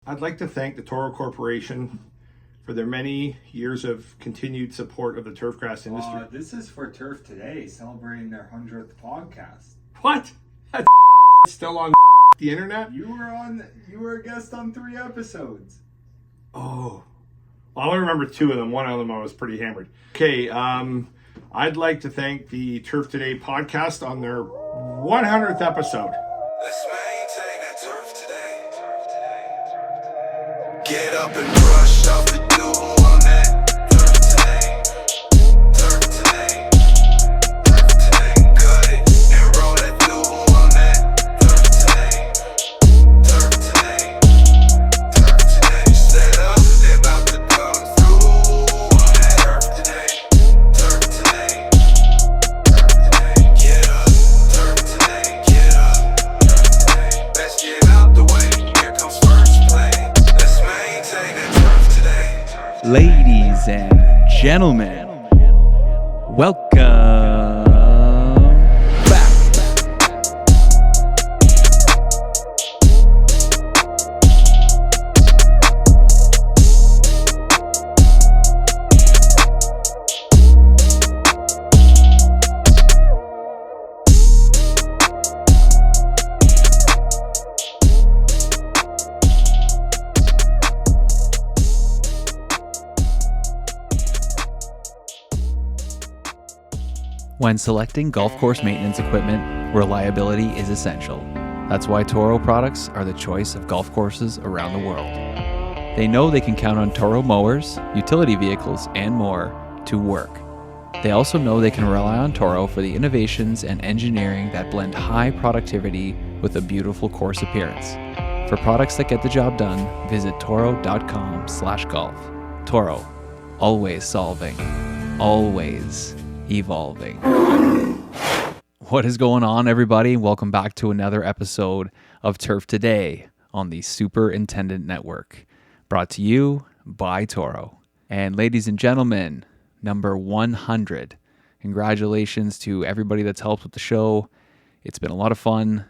I'd like to thank the Toro Corporation for their many years of continued support of the turfgrass industry. This is for Turf Today, celebrating their 100th podcast. What? That's still on the internet? You were a guest on 3 episodes. Oh. Well, I only remember 2 of them. One of them I was pretty hammered. Okay, I'd like to thank the Turf Today podcast on their 100th episode. Let's maintain that turf today. Get up and brush off the dew on that turf today. Turf today. Turf today. Cut it and roll that dew on that turf today. Turf today. Turf today. Set up, they about to come through on that turf today. Turf today. Turf today. Get up. Turf today. Get up. Let's get out the way. Here comes first play. Let's maintain that turf today. Ladies and gentlemen, welcome back. When selecting golf course maintenance equipment, reliability is essential. That's why Toro products are the choice of golf courses around the world. They know they can count on Toro mowers, utility vehicles, and more to work. They also know they can rely on Toro for the innovations and engineering that blend high productivity with a beautiful course appearance. For products that get the job done, visit toro.com/golf. Toro, always solving, always evolving. What is going on, everybody? Welcome back to another episode of Turf Today on the Superintendent Network, brought to you by Toro. And ladies and gentlemen, number 100. Congratulations to everybody that's helped with the show. It's been a lot of fun,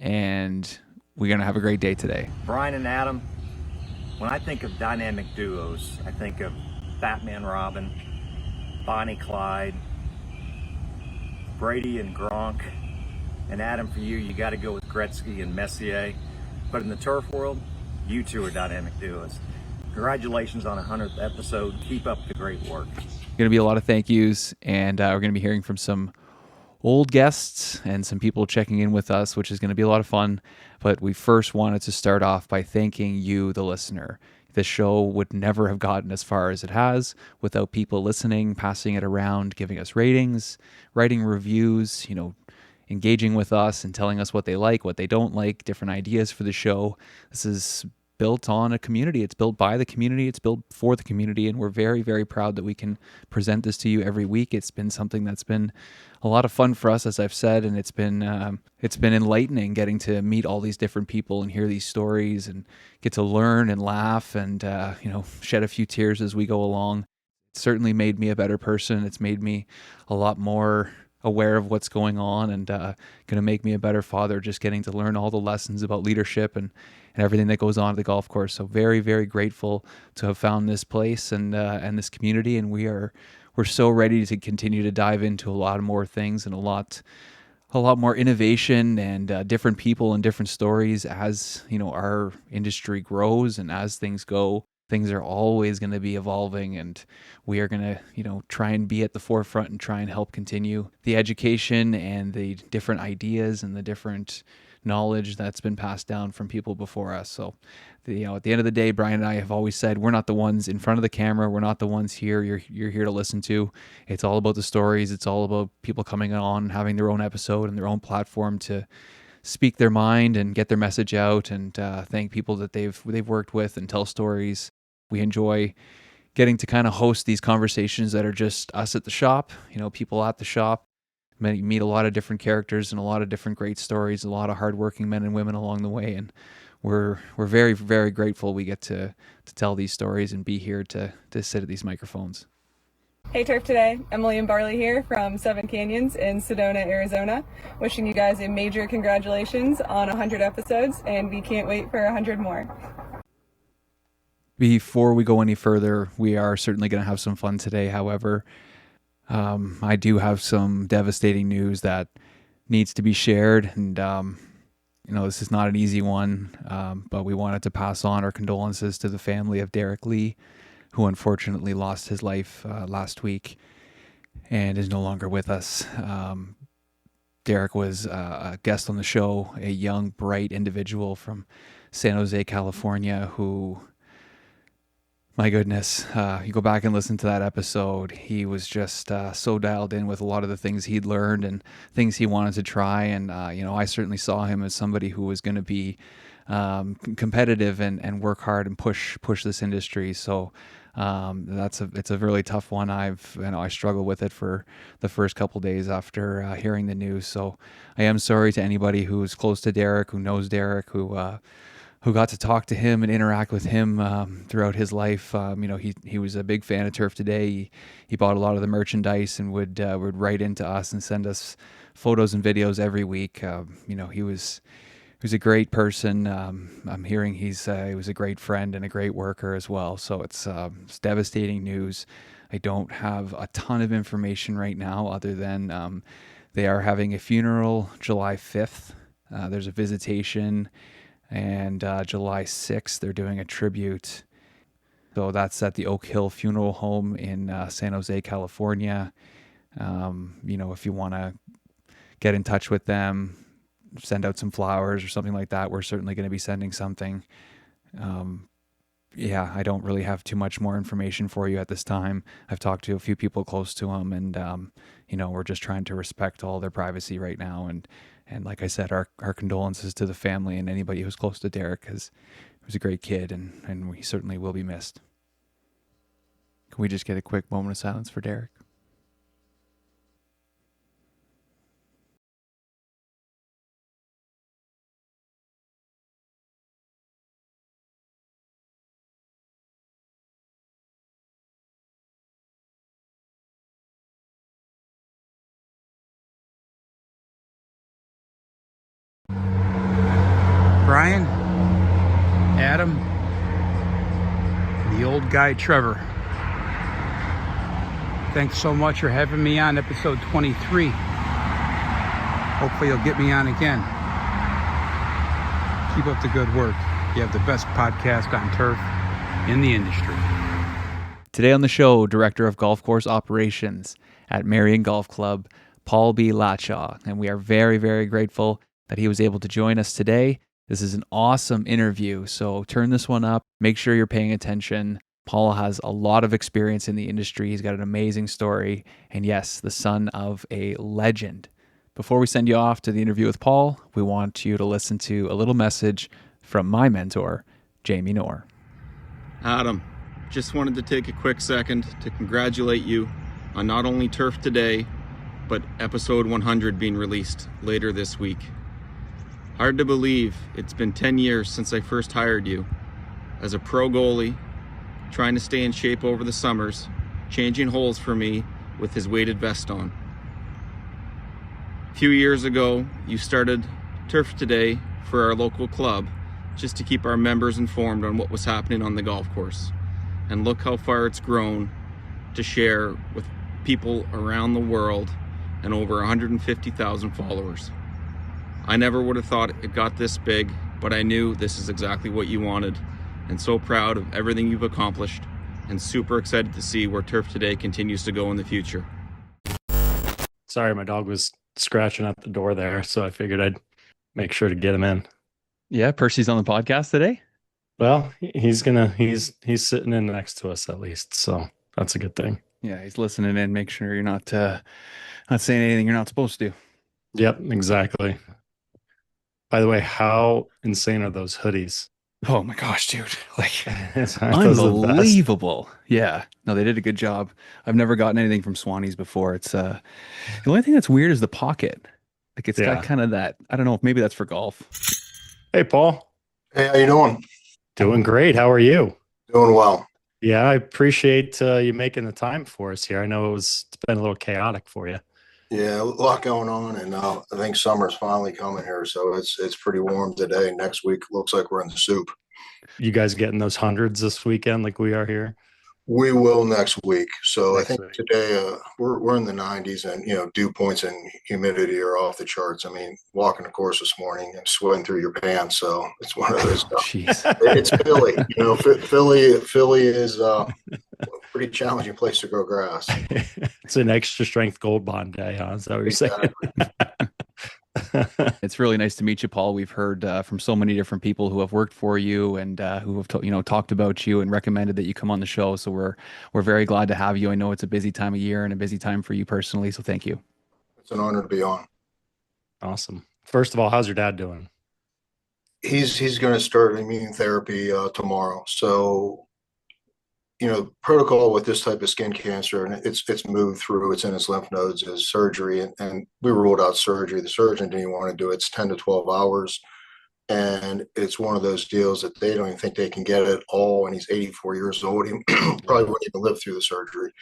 and we're going to have a great day today. Brian and Adam, when I think of dynamic duos, I think of Batman Robin, Bonnie Clyde, Brady and Gronk, and Adam, for you got to go with Gretzky and Messier. But in the turf world, you two are dynamic duos. Congratulations on 100th episode. Keep up the great work. Going to be a lot of thank yous, and we're going to be hearing from some old guests and some people checking in with us, which is going to be a lot of fun. But we first wanted to start off by thanking you, the listener. This show would never have gotten as far as it has without people listening, passing it around, giving us ratings, writing reviews, engaging with us and telling us what they like, what they don't like, different ideas for the show. This is built on a community. It's built by the community. It's built for the community. And we're very, very proud that we can present this to you every week. It's been something that's been a lot of fun for us, as I've said, and it's been enlightening getting to meet all these different people and hear these stories and get to learn and laugh and, shed a few tears as we go along. It certainly made me a better person. It's made me a lot more aware of what's going on and going to make me a better father, just getting to learn all the lessons about leadership and everything that goes on at the golf course. So very, very grateful to have found this place and this community, and we're so ready to continue to dive into a lot more things and a lot more innovation and different people and different stories as our industry grows and as things go. Things are always going to be evolving, and we are going to, try and be at the forefront and try and help continue the education and the different ideas and the different knowledge that's been passed down from people before us. So, at the end of the day, Brian and I have always said we're not the ones in front of the camera. We're not the ones here. You're here to listen to. It's all about the stories. It's all about people coming on, having their own episode and their own platform to speak their mind and get their message out and thank people that they've worked with and tell stories. We enjoy getting to kind of host these conversations that are just us at the shop, people at the shop. Meet a lot of different characters and a lot of different great stories, a lot of hardworking men and women along the way. And we're very, very grateful we get to tell these stories and be here to sit at these microphones. Hey Turf Today, Emily and Barley here from Seven Canyons in Sedona, Arizona. Wishing you guys a major congratulations on 100 episodes, and we can't wait for 100 more. Before we go any further, we are certainly going to have some fun today. However, I do have some devastating news that needs to be shared, and this is not an easy one, but we wanted to pass on our condolences to the family of Derek Lee, who unfortunately lost his life last week and is no longer with us. Derek was a guest on the show, a young, bright individual from San Jose, California, who, my goodness, you go back and listen to that episode, he was just so dialed in with a lot of the things he'd learned and things he wanted to try. And, I certainly saw him as somebody who was going to be competitive and work hard and push this industry. So it's a really tough one. I struggled with it for the first couple days after hearing the news. So I am sorry to anybody who's close to Derek, who knows Derek, who got to talk to him and interact with him throughout his life. He was a big fan of Turf Today. He bought a lot of the merchandise and would write into us and send us photos and videos every week. He was a great person. I'm hearing he was a great friend and a great worker as well. So it's devastating news. I don't have a ton of information right now other than they are having a funeral July 5th. There's a visitation, and July 6th they're doing a tribute. So that's at the Oak Hill Funeral Home in San Jose, California. If you want to get in touch with them, send out some flowers or something like that, we're certainly going to be sending something. I don't really have too much more information for you at this time. I've talked to a few people close to him, and we're just trying to respect all their privacy right now. And like I said, our condolences to the family and anybody who's close to Derek, because he was a great kid, and we certainly will be missed. Can we just get a quick moment of silence for Derek? Brian, Adam, the old guy Trevor. Thanks so much for having me on episode 23. Hopefully you'll get me on again. Keep up the good work. You have the best podcast on turf in the industry. Today on the show, Director of Golf Course Operations at Merion Golf Club, Paul B. Latshaw, and we are very, very grateful that he was able to join us today. This is an awesome interview, so turn this one up. Make sure you're paying attention. Paul has a lot of experience in the industry. He's got an amazing story, and yes, the son of a legend. Before we send you off to the interview with Paul, we want you to listen to a little message from my mentor, Jamie Knorr. Adam, just wanted to take a quick second to congratulate you on not only Turf Today, but episode 100 being released later this week. Hard to believe it's been 10 years since I first hired you. As a pro goalie, trying to stay in shape over the summers, changing holes for me with his weighted vest on. A few years ago, you started Turf Today for our local club, just to keep our members informed on what was happening on the golf course. And look how far it's grown to share with people around the world and over 150,000 followers. I never would have thought it got this big, but I knew this is exactly what you wanted, and so proud of everything you've accomplished, and super excited to see where Turf Today continues to go in the future. Sorry, my dog was scratching at the door there, so I figured I'd make sure to get him in. Yeah, Percy's on the podcast today. Well, he's sitting in next to us at least, so that's a good thing. Yeah, he's listening in. Make sure you're not saying anything you're not supposed to. Yep, exactly. By the way, how insane are those hoodies? Oh my gosh, dude. Like, Aren't those the best? unbelievable. Yeah. No, they did a good job. I've never gotten anything from Swanee's before. It's the only thing that's weird is the pocket. Like, it's got kind of that, I don't know, maybe that's for golf. Hey, Paul. Hey, how you doing? Doing great. How are you? Doing well. Yeah, I appreciate you making the time for us here. I know it's been a little chaotic for you. Yeah, a lot going on, and I think summer's finally coming here, so it's pretty warm today. Next week looks like we're in the soup. You guys getting those hundreds this weekend like we are here? We will next week. So I Next think week. today we're in the 90s, and dew points and humidity are off the charts. I mean, walking the course this morning and sweating through your pants. So it's one of those. Jeez. It's Philly. Philly is a pretty challenging place to grow grass. It's an extra strength gold bond day, huh? Is that what you're saying? It's really nice to meet you, Paul. We've heard from so many different people who have worked for you and who have talked about you and recommended that you come on the show. So we're very glad to have you. I know it's a busy time of year and a busy time for you personally. So thank you. It's an honor to be on. Awesome. First of all, how's your dad doing? He's going to start immune therapy tomorrow. So protocol with this type of skin cancer, and it's moved through, it's in his lymph nodes, is surgery, and we ruled out surgery. The surgeon didn't even want to do it. It's 10 to 12 hours, and it's one of those deals that they don't even think they can get it all, and he's 84 years old. He probably wouldn't even live through the surgery.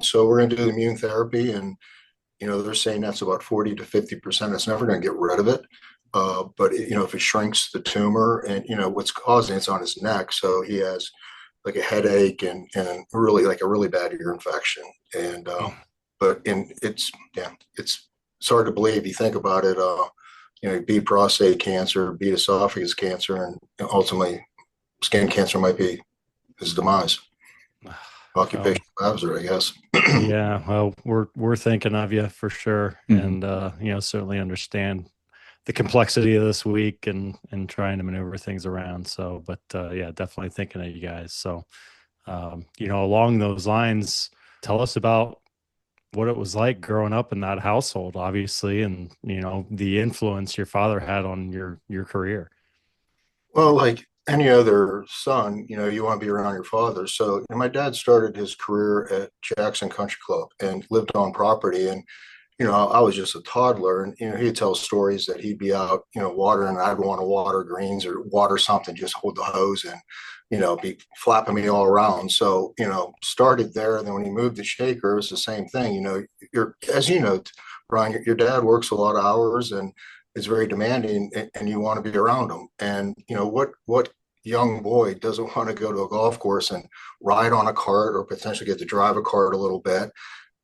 So we're going to do the immune therapy, and they're saying that's about 40 to 50%. It's never going to get rid of it. But if it shrinks the tumor, and what's causing it's on his neck, so he has like a headache and really like a really bad ear infection. And it's hard to believe. You think about it, he beat prostate cancer, beat esophagus cancer, and ultimately skin cancer might be his demise. Occupational hazard, I guess. Yeah, well, we're thinking of you for sure, and certainly understand the complexity of this week and trying to maneuver things around. So, but yeah, definitely thinking of you guys. So, along those lines, tell us about what it was like growing up in that household, obviously, and the influence your father had on your career. Well, like any other son, you want to be around your father. So my dad started his career at Jackson Country Club and lived on property. And I was just a toddler, and he'd tell stories that he'd be out, watering, and I'd want to water greens or water something, just hold the hose and, be flapping me all around. So, started there. And then when he moved to Shaker, it was the same thing. As you know, Brian, your dad works a lot of hours and is very demanding, and you want to be around him. And, what young boy doesn't want to go to a golf course and ride on a cart or potentially get to drive a cart a little bit?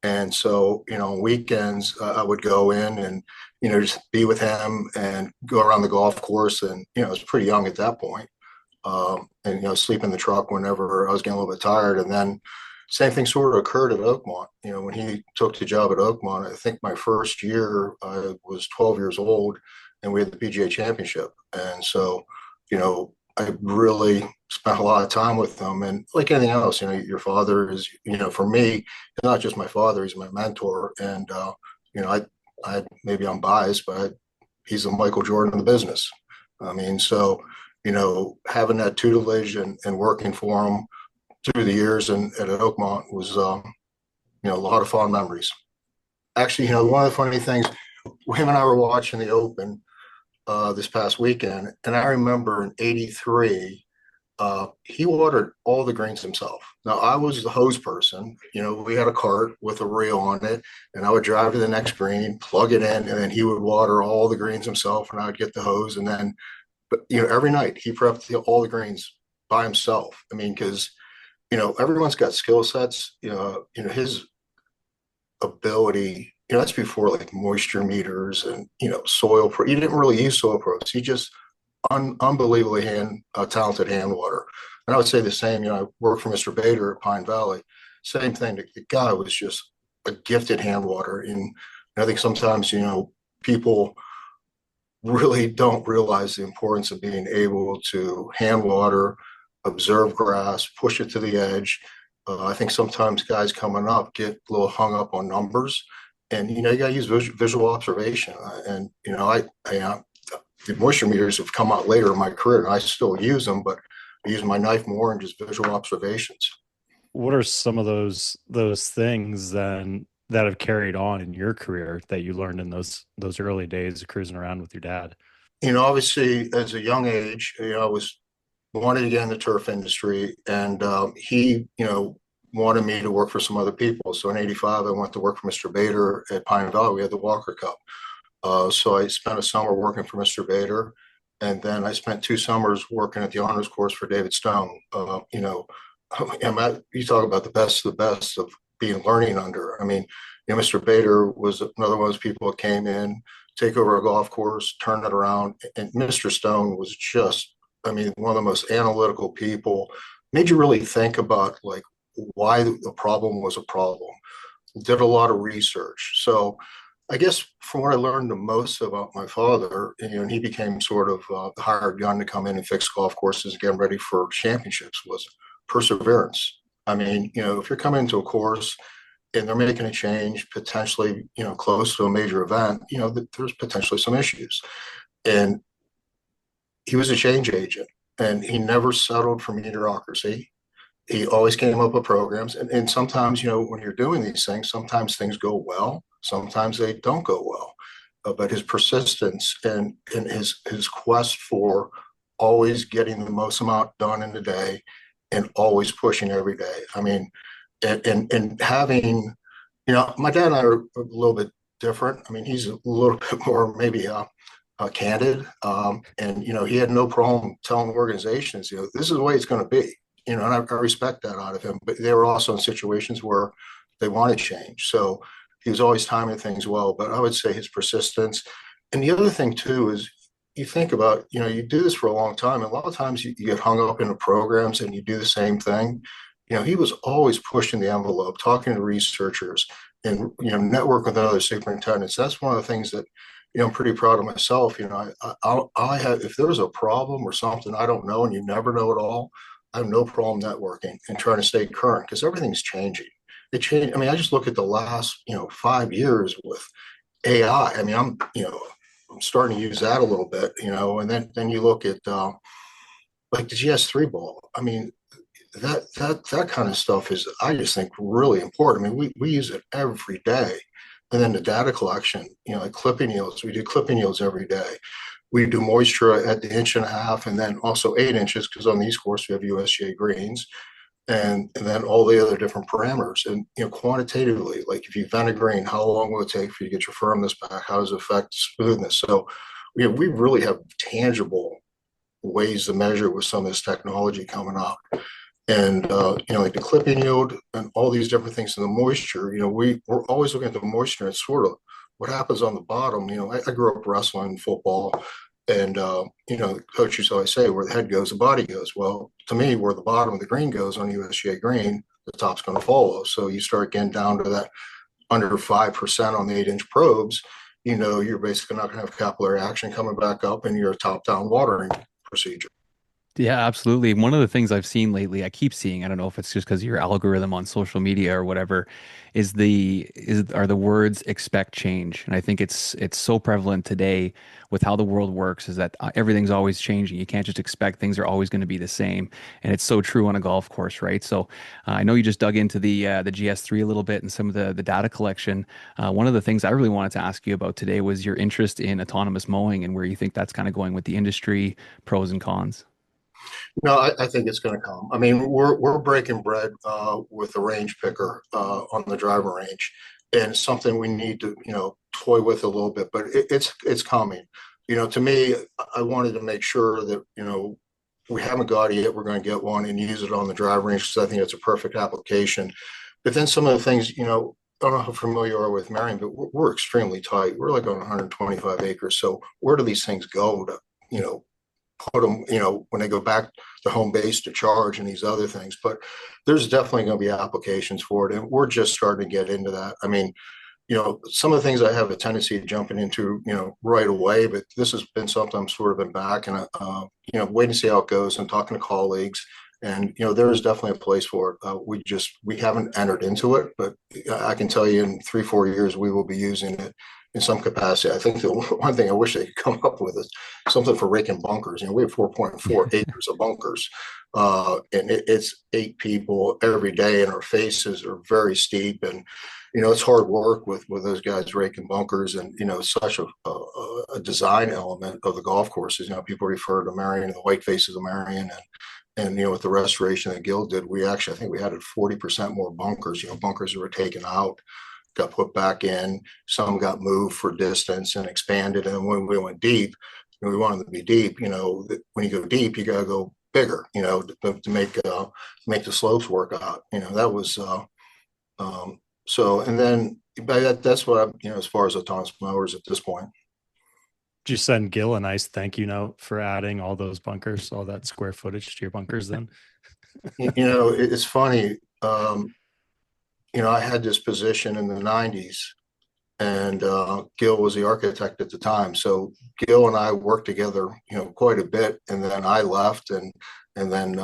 And so, weekends I would go in and, just be with him and go around the golf course. And, I was pretty young at that point. And, sleep in the truck whenever I was getting a little bit tired. And then same thing sort of occurred at Oakmont. When he took the job at Oakmont, I think my first year I was 12 years old and we had the PGA Championship. And so, I really spent a lot of time with them. And like anything else, your father is, for me, not just my father, he's my mentor. And, I maybe I'm biased, but he's the Michael Jordan of the business. I mean, so, having that tutelage and working for him through the years and at Oakmont was, a lot of fond memories. Actually, one of the funny things, him and I were watching the Open this past weekend, and I remember in '83, he watered all the greens himself. Now I was the hose person. We had a cart with a reel on it, and I would drive to the next green, plug it in, and then he would water all the greens himself, and I would get the hose. And then, but every night he prepped all the greens by himself. I mean, because everyone's got skill sets. His ability. That's before like moisture meters and soil pro. He didn't really use soil probes. He just unbelievably talented hand water. And I would say the same. I worked for Mr. Bader at Pine Valley. Same thing. The guy was just a gifted hand water. And I think sometimes people really don't realize the importance of being able to hand water, observe grass, push it to the edge. I think sometimes guys coming up get a little hung up on numbers. And, you got to use visual observation. And, the moisture meters have come out later in my career, and I still use them, but I use my knife more and just visual observations. What are some of those things then that have carried on in your career that you learned in those early days of cruising around with your dad? Obviously, as a young age, I wanted to get in the turf industry, and he, wanted me to work for some other people. So in '85, I went to work for Mr. Bader at Pine Valley. We had the Walker Cup. So I spent a summer working for Mr. Bader. And then I spent 2 summers working at the honors course for David Stone. You talk about the best of the best of being learning under. I mean, Mr. Bader was another one of those people that came in, take over a golf course, turn it around. And Mr. Stone was just, one of the most analytical people, made you really think about like why the problem was a problem. Did a lot of research. So I guess from what I learned the most about my father, and he became sort of the hired gun to come in and fix golf courses and get ready for championships, was perseverance. If you're coming into a course and they're making a change, potentially, close to a major event, there's potentially some issues. And he was a change agent, and he never settled for mediocrity. He always came up with programs. And sometimes, when you're doing these things, sometimes things go well, sometimes they don't go well. But his persistence and his quest for always getting the most amount done in the day and always pushing every day. And having, my dad and I are a little bit different. He's a little bit more maybe candid. And he had no problem telling organizations, this is the way it's going to be. And I respect that out of him. But they were also in situations where they wanted change. So he was always timing things well. But I would say his persistence. And the other thing too is, you think about, you do this for a long time, and a lot of times you get hung up in the programs and you do the same thing. He was always pushing the envelope, talking to researchers, and network with other superintendents. That's one of the things that I'm pretty proud of myself. I have, if there was a problem or something I don't know, and you never know it all, I have no problem networking and trying to stay current, because everything's changing. It changed. I just look at the last 5 years with AI. I'm starting to use that a little bit, and then you look at like the GS3 ball. That kind of stuff is, I just think, really important. We use it every day. And then the data collection, like clipping yields, we do clipping yields every day. We do moisture at the 1.5 inch, and then also 8 inches, because on these courses we have USGA greens, and then all the other different parameters. And quantitatively, like if you vent a green, how long will it take for you to get your firmness back? How does it affect smoothness? So we really have tangible ways to measure with some of this technology coming up. And like the clipping yield and all these different things in the moisture, we're always looking at the moisture. It's sort of what happens on the bottom. I grew up wrestling, football, and coaches always say, where the head goes, the body goes. Well, to me, where the bottom of the green goes on USGA green, the top's going to follow. So you start getting down to that under 5% on the 8-inch probes, you're basically not going to have capillary action coming back up, and you're a top-down watering procedure. Yeah, absolutely. One of the things I've seen lately, I keep seeing, I don't know if it's just because of your algorithm on social media or whatever, are the words expect change. And I think it's so prevalent today with how the world works, is that everything's always changing. You can't just expect things are always going to be the same. And it's so true on a golf course, right? So I know you just dug into the GS3 a little bit and some of the data collection. One of the things I really wanted to ask you about today was your interest in autonomous mowing and where you think that's kind of going with the industry, pros and cons. No, I think it's going to come. We're breaking bread with the range picker on the driver range, and something we need to toy with a little bit. But it's coming. To me, I wanted to make sure that we haven't got it yet. We're going to get one and use it on the driver range, because I think it's a perfect application. But then some of the things, I don't know how familiar you are with Merion, but we're extremely tight. We're like on 125 acres. So where do these things go to put them, when they go back to home base to charge and these other things? But there's definitely going to be applications for it, and we're just starting to get into that. Some of the things I have a tendency of jumping into, right away, but this has been something I'm sort of been back and, waiting to see how it goes and talking to colleagues. And, there is definitely a place for it. We haven't entered into it, but I can tell you in 3-4 years, we will be using it in some capacity. I think the one thing I wish they could come up with is something for raking bunkers. We have 4.4 acres of bunkers, and it's 8 people every day, and our faces are very steep, and it's hard work with those guys raking bunkers, and such a design element of the golf courses. People refer to Merion and the white faces of Merion, and with the restoration that Gil did, I think we added 40% more bunkers. Bunkers that were taken out got put back in. Some got moved for distance and expanded. And when we went deep, we wanted to be deep. When you go deep, you got to go bigger. To make the slopes work out. That was so. And then that's what as far as autonomous mowers at this point. Did you send Gil a nice thank you note for adding all those bunkers, all that square footage to your bunkers then? It's funny. I had this position in the 90s, and Gil was the architect at the time. So Gil and I worked together, quite a bit, and then I left, and then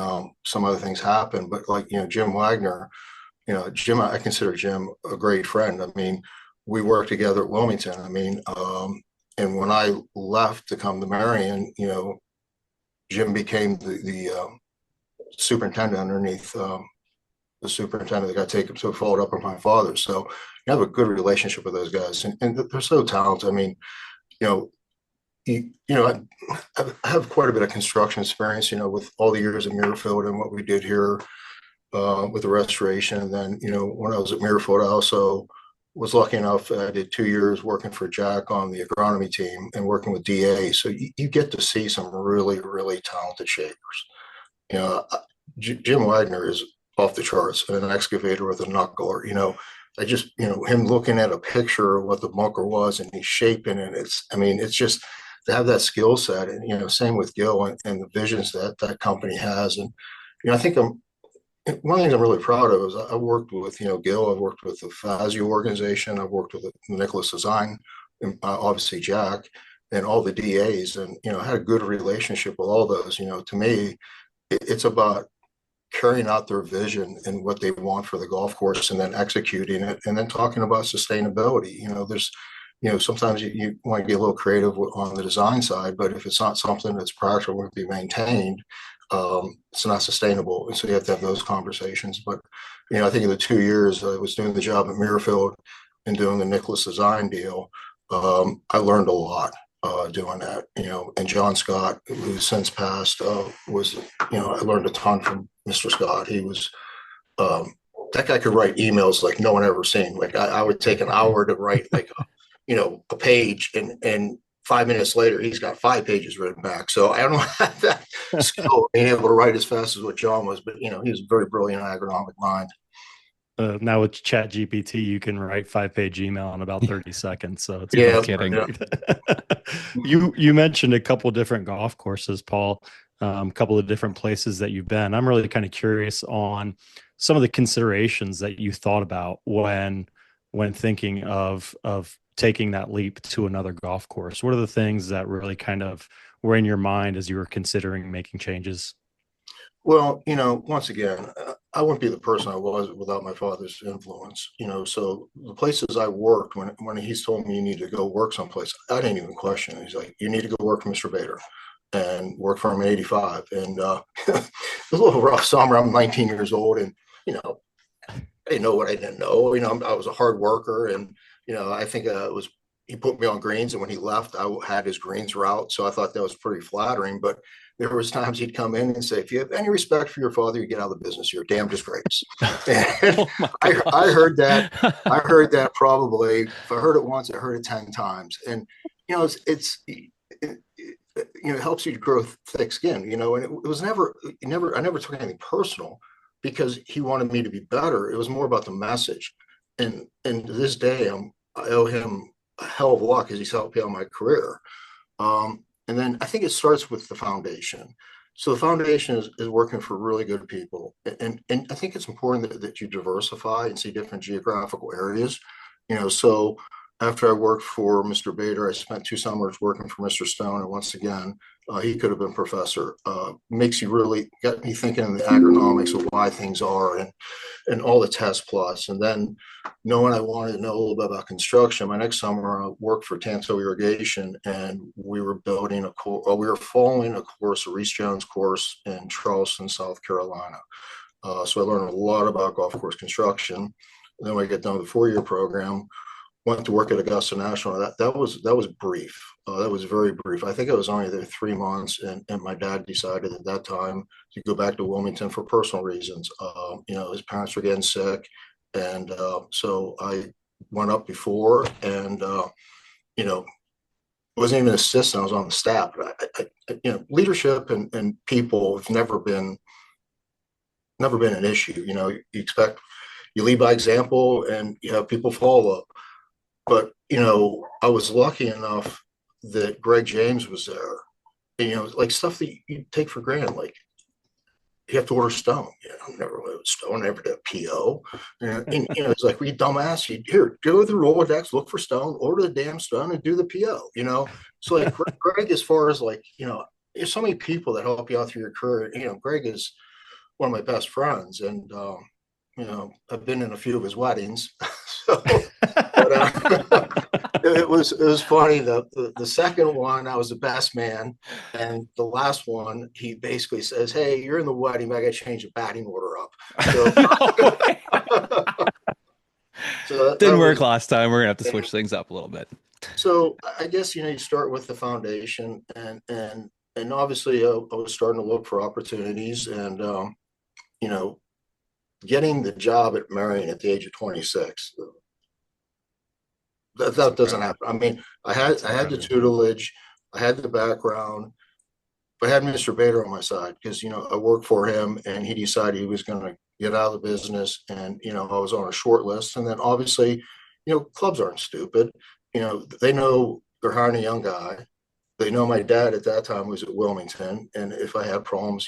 some other things happened. But Jim Wagner, Jim, I consider Jim a great friend. I mean, we worked together at Wilmington. I mean, and when I left to come to Merion, Jim became the superintendent underneath the superintendent that got taken, so followed up on my father. So you have a good relationship with those guys, and they're so talented. I mean, I have quite a bit of construction experience, with all the years at Muirfield and what we did here with the restoration. And then, when I was at Muirfield, I also was lucky enough, I did 2 years working for Jack on the agronomy team and working with DA. So you get to see some really, really talented shapers. Jim Wagner is off the charts, and an excavator with a knuckler. I just, him looking at a picture of what the bunker was and he's shaping it. It's just to have that skill set, and, same with Gil and the visions that company has. And, I think one of the things I'm really proud of is I worked with, Gil, I've worked with the Fazio organization, I've worked with the Nicholas Design, and obviously Jack, and all the DAs, and, I had a good relationship with all those. To me, it's about carrying out their vision and what they want for the golf course, and then executing it, and then talking about sustainability. There's, sometimes you want to get a little creative on the design side, but if it's not something that's practical to be maintained, it's not sustainable. And so you have to have those conversations. But, I think in the 2 years I was doing the job at Muirfield and doing the Nicholas Design deal, I learned a lot doing that, and John Scott, who's since passed, was, I learned a ton from Mr. Scott. He was, that guy could write emails like no one ever seen. Like I would take an hour to write like, a page, and 5 minutes later, he's got 5 pages written back. So I don't have that skill being able to write as fast as what John was, but, he was a very brilliant agronomic mind. Now with Chat GPT, you can write 5-page email in about 30 seconds. So it's no kidding. You mentioned a couple of different golf courses, Paul, a couple of different places that you've been. I'm really kind of curious on some of the considerations that you thought about when thinking of taking that leap to another golf course. What are the things that really kind of were in your mind as you were considering making changes? Well, once again, I wouldn't be the person I was without my father's influence. So the places I worked, when he's told me you need to go work someplace, I didn't even question it. He's like, you need to go work for Mr. Bader, and work for him in 85. And it was a little rough summer. I'm 19 years old, and, I didn't know what I didn't know. I was a hard worker, and, I think he put me on greens, and when he left, I had his greens route. So I thought that was pretty flattering. But there was times he'd come in and say, if you have any respect for your father, you get out of the business. You're a damn disgrace. And I heard that. I heard that probably, if I heard it once, I heard it 10 times. And, it helps you to grow thick skin, and it was I never took anything personal because he wanted me to be better. It was more about the message. And to this day, I owe him a hell of a lot because he's helped me out my career. And then I think it starts with the foundation. So the foundation is working for really good people. And I think it's important that you diversify and see different geographical areas. So after I worked for Mr. Bader, I spent 2 summers working for Mr. Stone. And once again, he could have been professor. Makes you really got me thinking in the agronomics of why things are and all the test plots. And then knowing I wanted to know a little bit about construction, my next summer I worked for Tanto Irrigation, and we were building we were following a course, a Reese Jones course in Charleston, South Carolina. So I learned a lot about golf course construction. And then when I get done with the 4-year program, went to work at Augusta National. That was brief. That was very brief. I think I was only there 3 months, and my dad decided at that time to go back to Wilmington for personal reasons. His parents were getting sick, and so I went up before, and wasn't even an assistant. I was on the staff. But leadership and people have never been an issue. You lead by example, and you have people follow. But I was lucky enough that Greg James was there. And, like stuff that you take for granted, like you have to order stone. I've never ordered stone, never did a PO. And it's like, we dumbass, here, go to the Rolodex, look for stone, order the damn stone, and do the PO. So like Greg, as far as like, there's so many people that help you out through your career. Greg is one of my best friends, and I've been in a few of his weddings. So, but it was funny. The second one, I was the best man, and the last one, he basically says, "Hey, you're in the wedding, but I got to change the batting order up." So that Didn't work last time. We're gonna have to switch things up a little bit. So I guess you start with the foundation, and obviously I was starting to look for opportunities, and getting the job at Merion at the age of 26. That doesn't happen. I mean, I had the tutelage, I had the background, but I had Mr. Bader on my side because I worked for him, and he decided he was going to get out of the business, and I was on a short list. And then obviously, clubs aren't stupid. They know they're hiring a young guy. They know my dad at that time was at Wilmington, and if I had problems,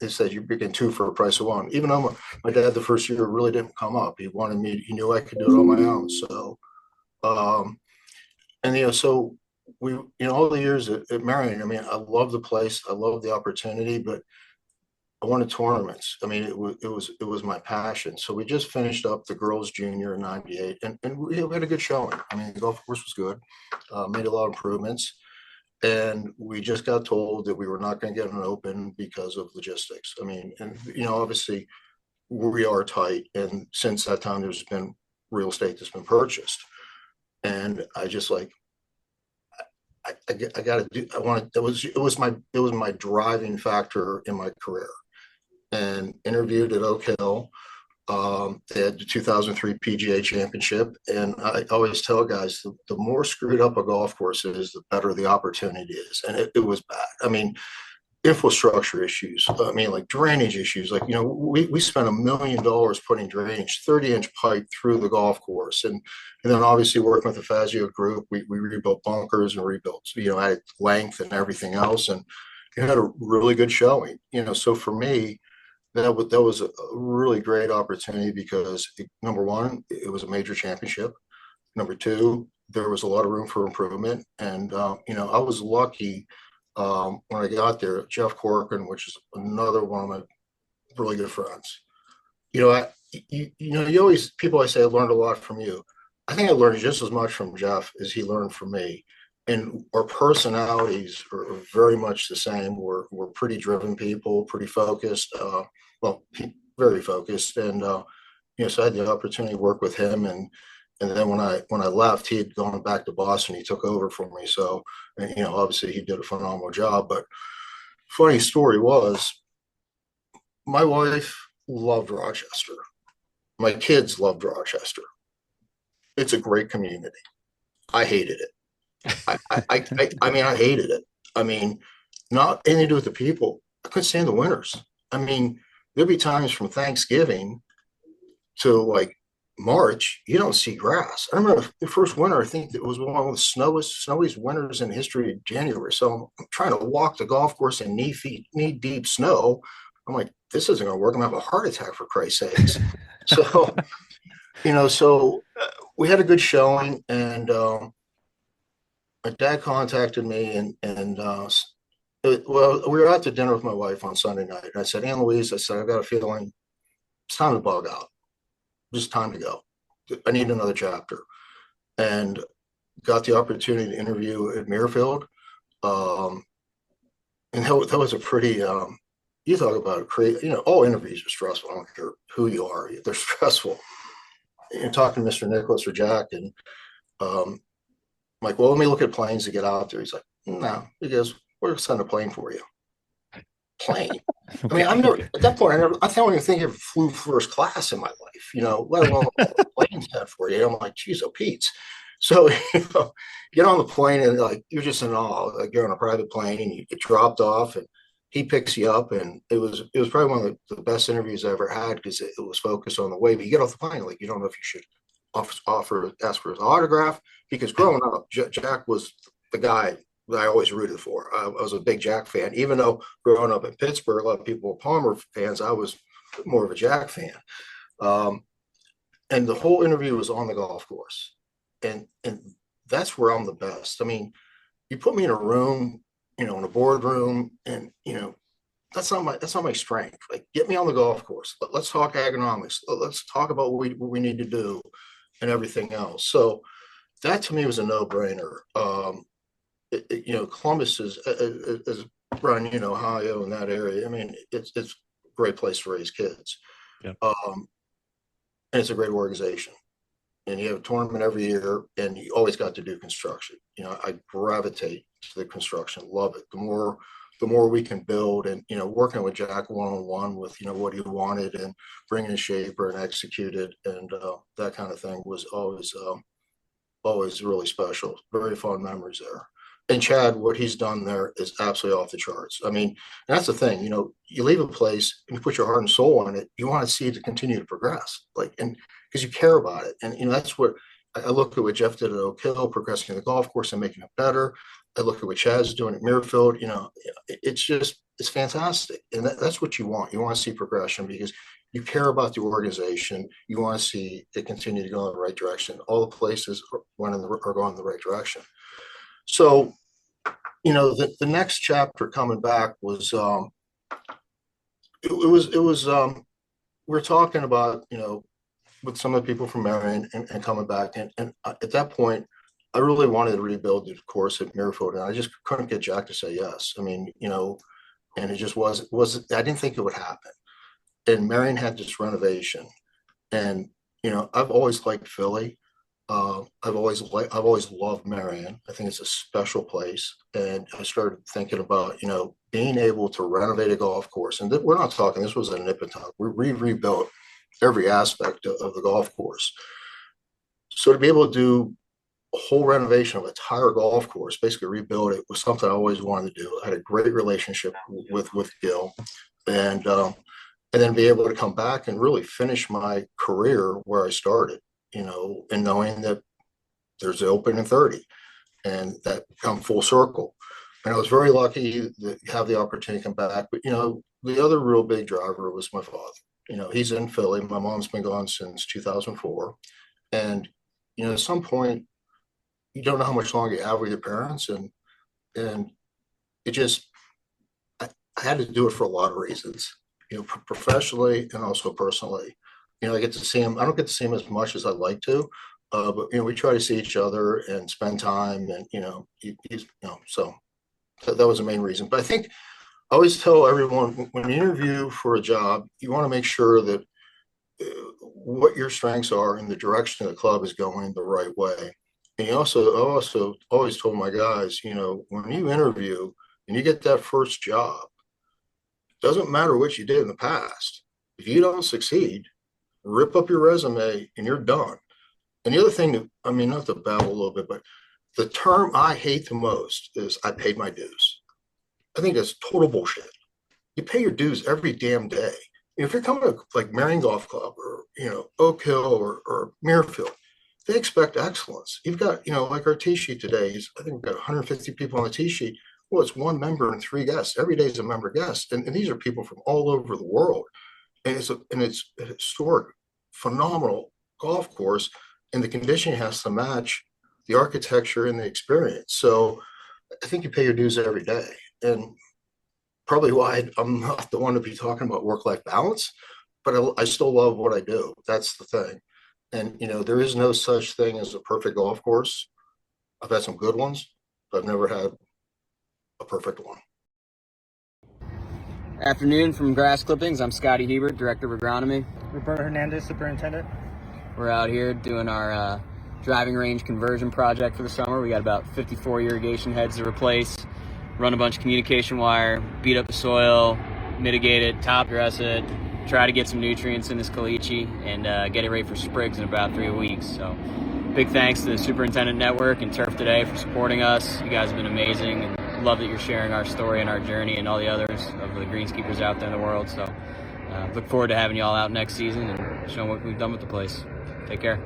they said you're getting two for a price of one. Even though my dad the first year really didn't come up, he wanted me. He knew I could do it on my own. So. So we, all the years at Merion, I mean, I love the place, I love the opportunity, but I wanted tournaments. I mean, it was my passion. So we just finished up the girls junior in '98, and we had a good showing. I mean, the golf course was good, made a lot of improvements, and we just got told that we were not going to get an open because of logistics. I mean, and obviously we are tight, and since that time, there's been real estate that's been purchased. And I just like, I got to do, it was my driving factor in my career. And interviewed at Oak Hill. They had the 2003 PGA Championship. And I always tell guys, the more screwed up a golf course is, the better the opportunity is. And it was bad. I mean, infrastructure issues. I mean, like drainage issues. Like, we spent $1 million putting drainage, 30-inch pipe through the golf course. And then obviously working with the Fazio group, we rebuilt bunkers and rebuilt, added length and everything else. And it had a really good showing, so for me, that was a really great opportunity because number one, it was a major championship. Number two, there was a lot of room for improvement. And, I was lucky when I got there. Jeff Corcoran, which is another one of my really good friends. You always, people always say I learned a lot from you. I think I learned just as much from Jeff as he learned from me. And our personalities are very much the same. We're pretty driven people, pretty focused, very focused. And, so I had the opportunity to work with him. And then when I left, he had gone back to Boston. He took over for me. So, and, obviously he did a phenomenal job. But funny story was, my wife loved Rochester. My kids loved Rochester. It's a great community. I hated it. I mean, I hated it. I mean, not anything to do with the people. I couldn't stand the winters. I mean, there'd be times from Thanksgiving to like March, you don't see grass. I remember the first winter, I think it was one of the snowiest winters in history of January. So I'm trying to walk the golf course in knee deep snow. I'm like, this isn't going to work. I'm going to have a heart attack, for Christ's sakes. So, we had a good showing, and my dad contacted me, and we were out to dinner with my wife on Sunday night. And I said, Ann Louise, I said, I've got a feeling it's time to bug out. Just time to go. I need another chapter. And got the opportunity to interview at Muirfield. And that was a pretty, you talk about all interviews are stressful. I don't care who you are, they're stressful. And talking to Mr. Nicholas or Jack, and I'm like, well, let me look at planes to get out there. He's like, no. He goes, we're going to send a plane for you. Plane. I mean, at that point, I don't even think I flew first class in my life, let alone planes had for you. I'm like, geez, oh, Pete. So, get on the plane and like, you're just in awe, like you're on a private plane and you get dropped off and he picks you up. And it was probably one of the best interviews I ever had because it was focused on the way, but you get off the plane, like, you don't know if you should ask for his autograph because growing up, Jack was the guy that I always rooted for. I was a big Jack fan, even though growing up in Pittsburgh, a lot of people were Palmer fans. I was more of a Jack fan. And the whole interview was on the golf course. And that's where I'm the best. I mean, you put me in a room, in a boardroom, and that's not my strength. Like, get me on the golf course. Let's talk agronomics. Let's talk about what we need to do and everything else. So that to me was a no-brainer. Columbus is Brian, Ohio in that area. I mean, it's a great place to raise kids. Yeah. And it's a great organization. And you have a tournament every year, and you always got to do construction. I gravitate to the construction, love it. The more we can build, and working with Jack one-on-one with what he wanted and bringing a shaper and execute it, and that kind of thing was always really special. Very fond memories there. And Chad, what he's done there is absolutely off the charts. I mean, and that's the thing, you leave a place and you put your heart and soul on it, you want to see it to continue to progress, and because you care about it. And, that's what I look at what Jeff did at Oak Hill, progressing the golf course and making it better. I look at what Chad's doing at Muirfield, it's fantastic. And that's what you want. You want to see progression because you care about the organization. You want to see it continue to go in the right direction. All the places are going in the right direction. So, the next chapter coming back was, we're talking about, with some of the people from Merion and coming back. And at that point, I really wanted to rebuild the course at Muirfield, and I just couldn't get Jack to say yes. I mean, and it just was I didn't think it would happen. And Merion had this renovation, and, I've always liked Philly. I've always loved Merion. I think it's a special place. And I started thinking about, being able to renovate a golf course. And we're not talking, this was a nip and tuck. We rebuilt every aspect of the golf course. So to be able to do a whole renovation of an entire golf course, basically rebuild it, was something I always wanted to do. I had a great relationship with Gil, and then be able to come back and really finish my career where I started, and knowing that there's the Open in 30 and that come full circle. And I was very lucky to have the opportunity to come back. But, the other real big driver was my father. He's in Philly. My mom's been gone since 2004. And, at some point, you don't know how much longer you have with your parents. And it just, I had to do it for a lot of reasons, professionally and also personally. I get to see him. I don't get to see him as much as I'd like to, but we try to see each other and spend time. And so that was the main reason. But I think I always tell everyone, when you interview for a job, you want to make sure that what your strengths are and the direction the club is going the right way. And I also always told my guys, when you interview and you get that first job, it doesn't matter what you did in the past. If you don't succeed, rip up your resume and you're done. And the other thing that, not to babble a little bit, but the term I hate the most is I paid my dues. I think that's total bullshit. You pay your dues every damn day. If you're coming to like Merion Golf Club or, Oak Hill or Muirfield, they expect excellence. You've got, like our tee sheet today, I think we've got 150 people on the tee sheet. Well, it's one member and 3 guests. Every day is a member guest. And these are people from all over the world. And it's a historic, phenomenal golf course, and the conditioning has to match the architecture and the experience. So I think you pay your dues every day, and probably why I'm not the one to be talking about work-life balance, but I still love what I do. That's the thing. And, there is no such thing as a perfect golf course. I've had some good ones, but I've never had a perfect one. Afternoon from Grass Clippings. I'm Scotty Hebert, Director of Agronomy. Roberto Hernandez, Superintendent. We're out here doing our driving range conversion project for the summer. We got about 54 irrigation heads to replace, run a bunch of communication wire, beat up the soil, mitigate it, top dress it, try to get some nutrients in this caliche, and get it ready for sprigs in about 3 weeks. So big thanks to the Superintendent Network and Turf Today for supporting us. You guys have been amazing, and love that you're sharing our story and our journey and all the others of the greenskeepers out there in the world. So look forward to having you all out next season and showing what we've done with the place. Take care.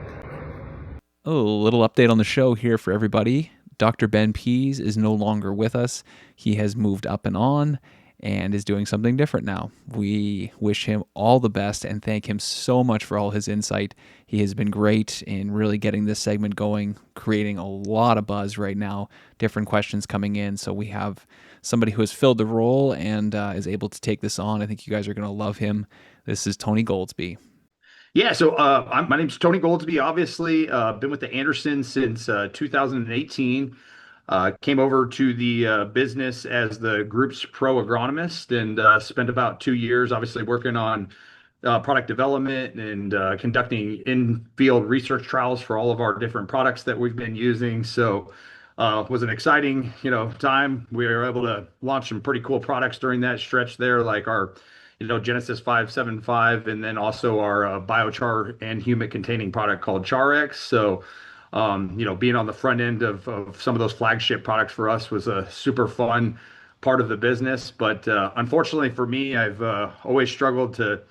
Oh, a little update on the show here for everybody. Dr. Ben Pease is no longer with us. He has moved up and on and is doing something different now. We wish him all the best and thank him so much for all his insight. He has been great in really getting this segment going, creating a lot of buzz right now, different questions coming in. So we have somebody who has filled the role and is able to take this on. I think you guys are going to love him. This is Tony Goldsby. Yeah, so my name's Tony Goldsby. Obviously, been with the Andersons since 2018. Came over to the business as the group's pro agronomist and spent about 2 years, obviously, working on product development and conducting in-field research trials for all of our different products that we've been using. So it was an exciting, time. We were able to launch some pretty cool products during that stretch there, like our Genesis 575, and then also our biochar and humic containing product called Charex. So, being on the front end of some of those flagship products for us was a super fun part of the business. But unfortunately for me, I've always struggled to,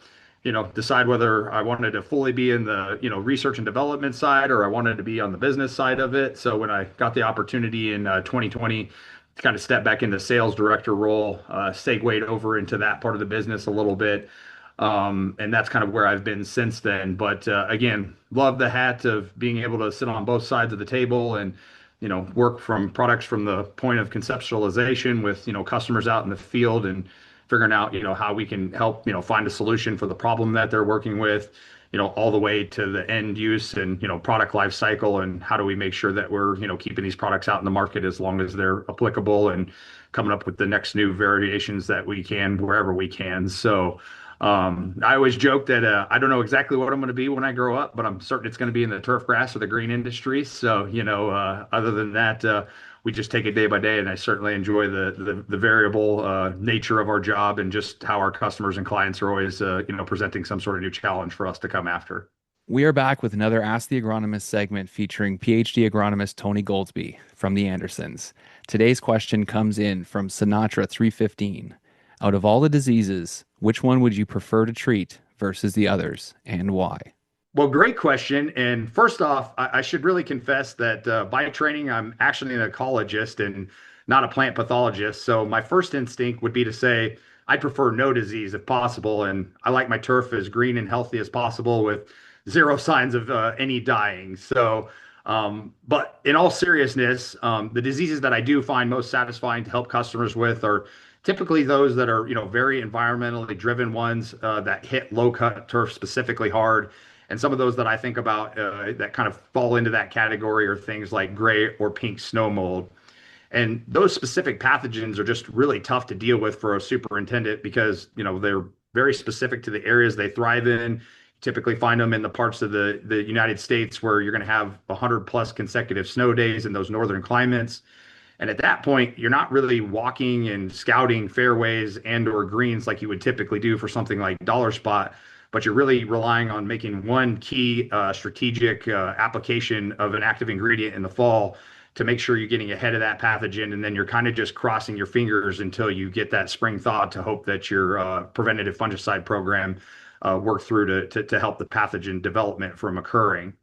decide whether I wanted to fully be in the, research and development side or I wanted to be on the business side of it. So when I got the opportunity in 2020 to kind of step back into sales director role, segued over into that part of the business a little bit. And that's kind of where I've been since then. But again, love the hat of being able to sit on both sides of the table and, work from products from the point of conceptualization with, customers out in the field and figuring out, how we can help, find a solution for the problem that they're working with, all the way to the end use and, product life cycle and how do we make sure that we're, keeping these products out in the market as long as they're applicable and coming up with the next new variations that we can wherever we can. So I always joke that I don't know exactly what I'm going to be when I grow up, but I'm certain it's going to be in the turf grass or the green industry. So, other than that, we just take it day by day, and I certainly enjoy the variable nature of our job and just how our customers and clients are always, presenting some sort of new challenge for us to come after. We are back with another Ask the Agronomist segment featuring PhD agronomist Tony Goldsby from the Andersons. Today's question comes in from Sinatra 315. Out of all the diseases, which one would you prefer to treat versus the others, and why? Well, great question. And first off, I should really confess that by training, I'm actually an ecologist and not a plant pathologist. So my first instinct would be to say I prefer no disease if possible. And I like my turf as green and healthy as possible with zero signs of any dying. So, but in all seriousness, the diseases that I do find most satisfying to help customers with are typically those that are, very environmentally driven ones that hit low cut turf specifically hard. And some of those that I think about that kind of fall into that category are things like gray or pink snow mold. And those specific pathogens are just really tough to deal with for a superintendent because, they're very specific to the areas they thrive in. You typically find them in the parts of the United States where you're going to have 100+ consecutive snow days in those northern climates. And at that point, you're not really walking and scouting fairways and or greens like you would typically do for something like dollar spot, but you're really relying on making one key strategic application of an active ingredient in the fall to make sure you're getting ahead of that pathogen. And then you're kind of just crossing your fingers until you get that spring thaw to hope that your preventative fungicide program work through to help the pathogen development from occurring.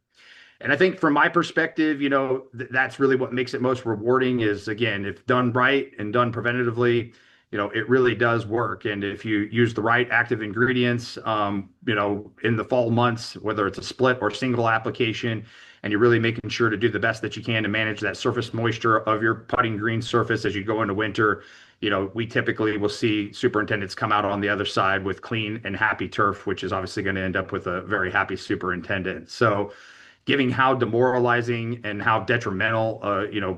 And I think from my perspective, that's really what makes it most rewarding is, again, if done right and done preventatively, it really does work. And if you use the right active ingredients, in the fall months, whether it's a split or single application, and you're really making sure to do the best that you can to manage that surface moisture of your putting green surface as you go into winter, we typically will see superintendents come out on the other side with clean and happy turf, which is obviously going to end up with a very happy superintendent. So given how demoralizing and how detrimental,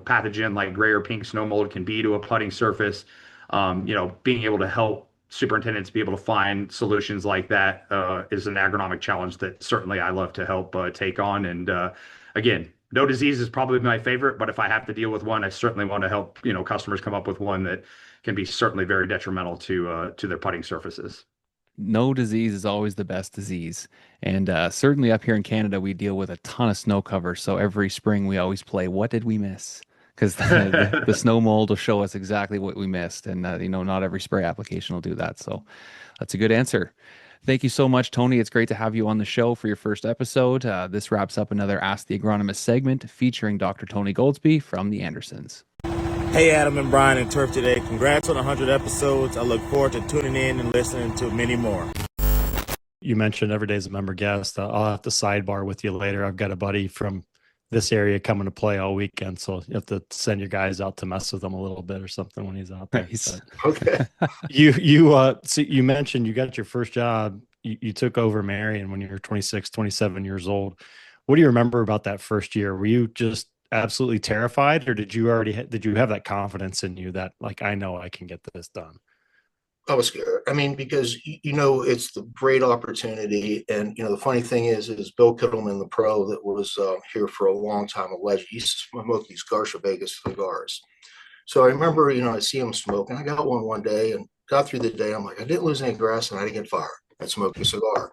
pathogen like gray or pink snow mold can be to a putting surface, being able to help superintendents be able to find solutions like that is an agronomic challenge that certainly I love to help take on. And again, no disease is probably my favorite, but if I have to deal with one, I certainly want to help, customers come up with one that can be certainly very detrimental to their putting surfaces. no disease is always the best disease. And certainly up here in Canada, we deal with a ton of snow cover. So every spring we always play, what did we miss? Because the snow mold will show us exactly what we missed. And, not every spray application will do that. So that's a good answer. Thank you so much, Tony. It's great to have you on the show for your first episode. This wraps up another Ask the Agronomist segment featuring Dr. Tony Goldsby from the Andersons. Hey, Adam and Brian and Turf Today. Congrats on 100 episodes. I look forward to tuning in and listening to many more. You mentioned every day's a member guest. I'll have to sidebar with you later. I've got a buddy from this area coming to play all weekend, so you have to send your guys out to mess with him a little bit or something when he's out there. Nice. Okay. So you mentioned you got your first job. You took over Merion when you were 26, 27 years old. What do you remember about that first year? Were you just absolutely terrified, or did you have that confidence in you that, like, I know I can get this done? I was scared. I mean, because it's the great opportunity, and the funny thing is Bill Kittleman, the pro that was here for a long time, a legend. He used to smoke these Garcia Vegas cigars. So I remember, I see him smoking. I got one day and got through the day. I'm like, I didn't lose any grass and I didn't get fired. I smoked a cigar,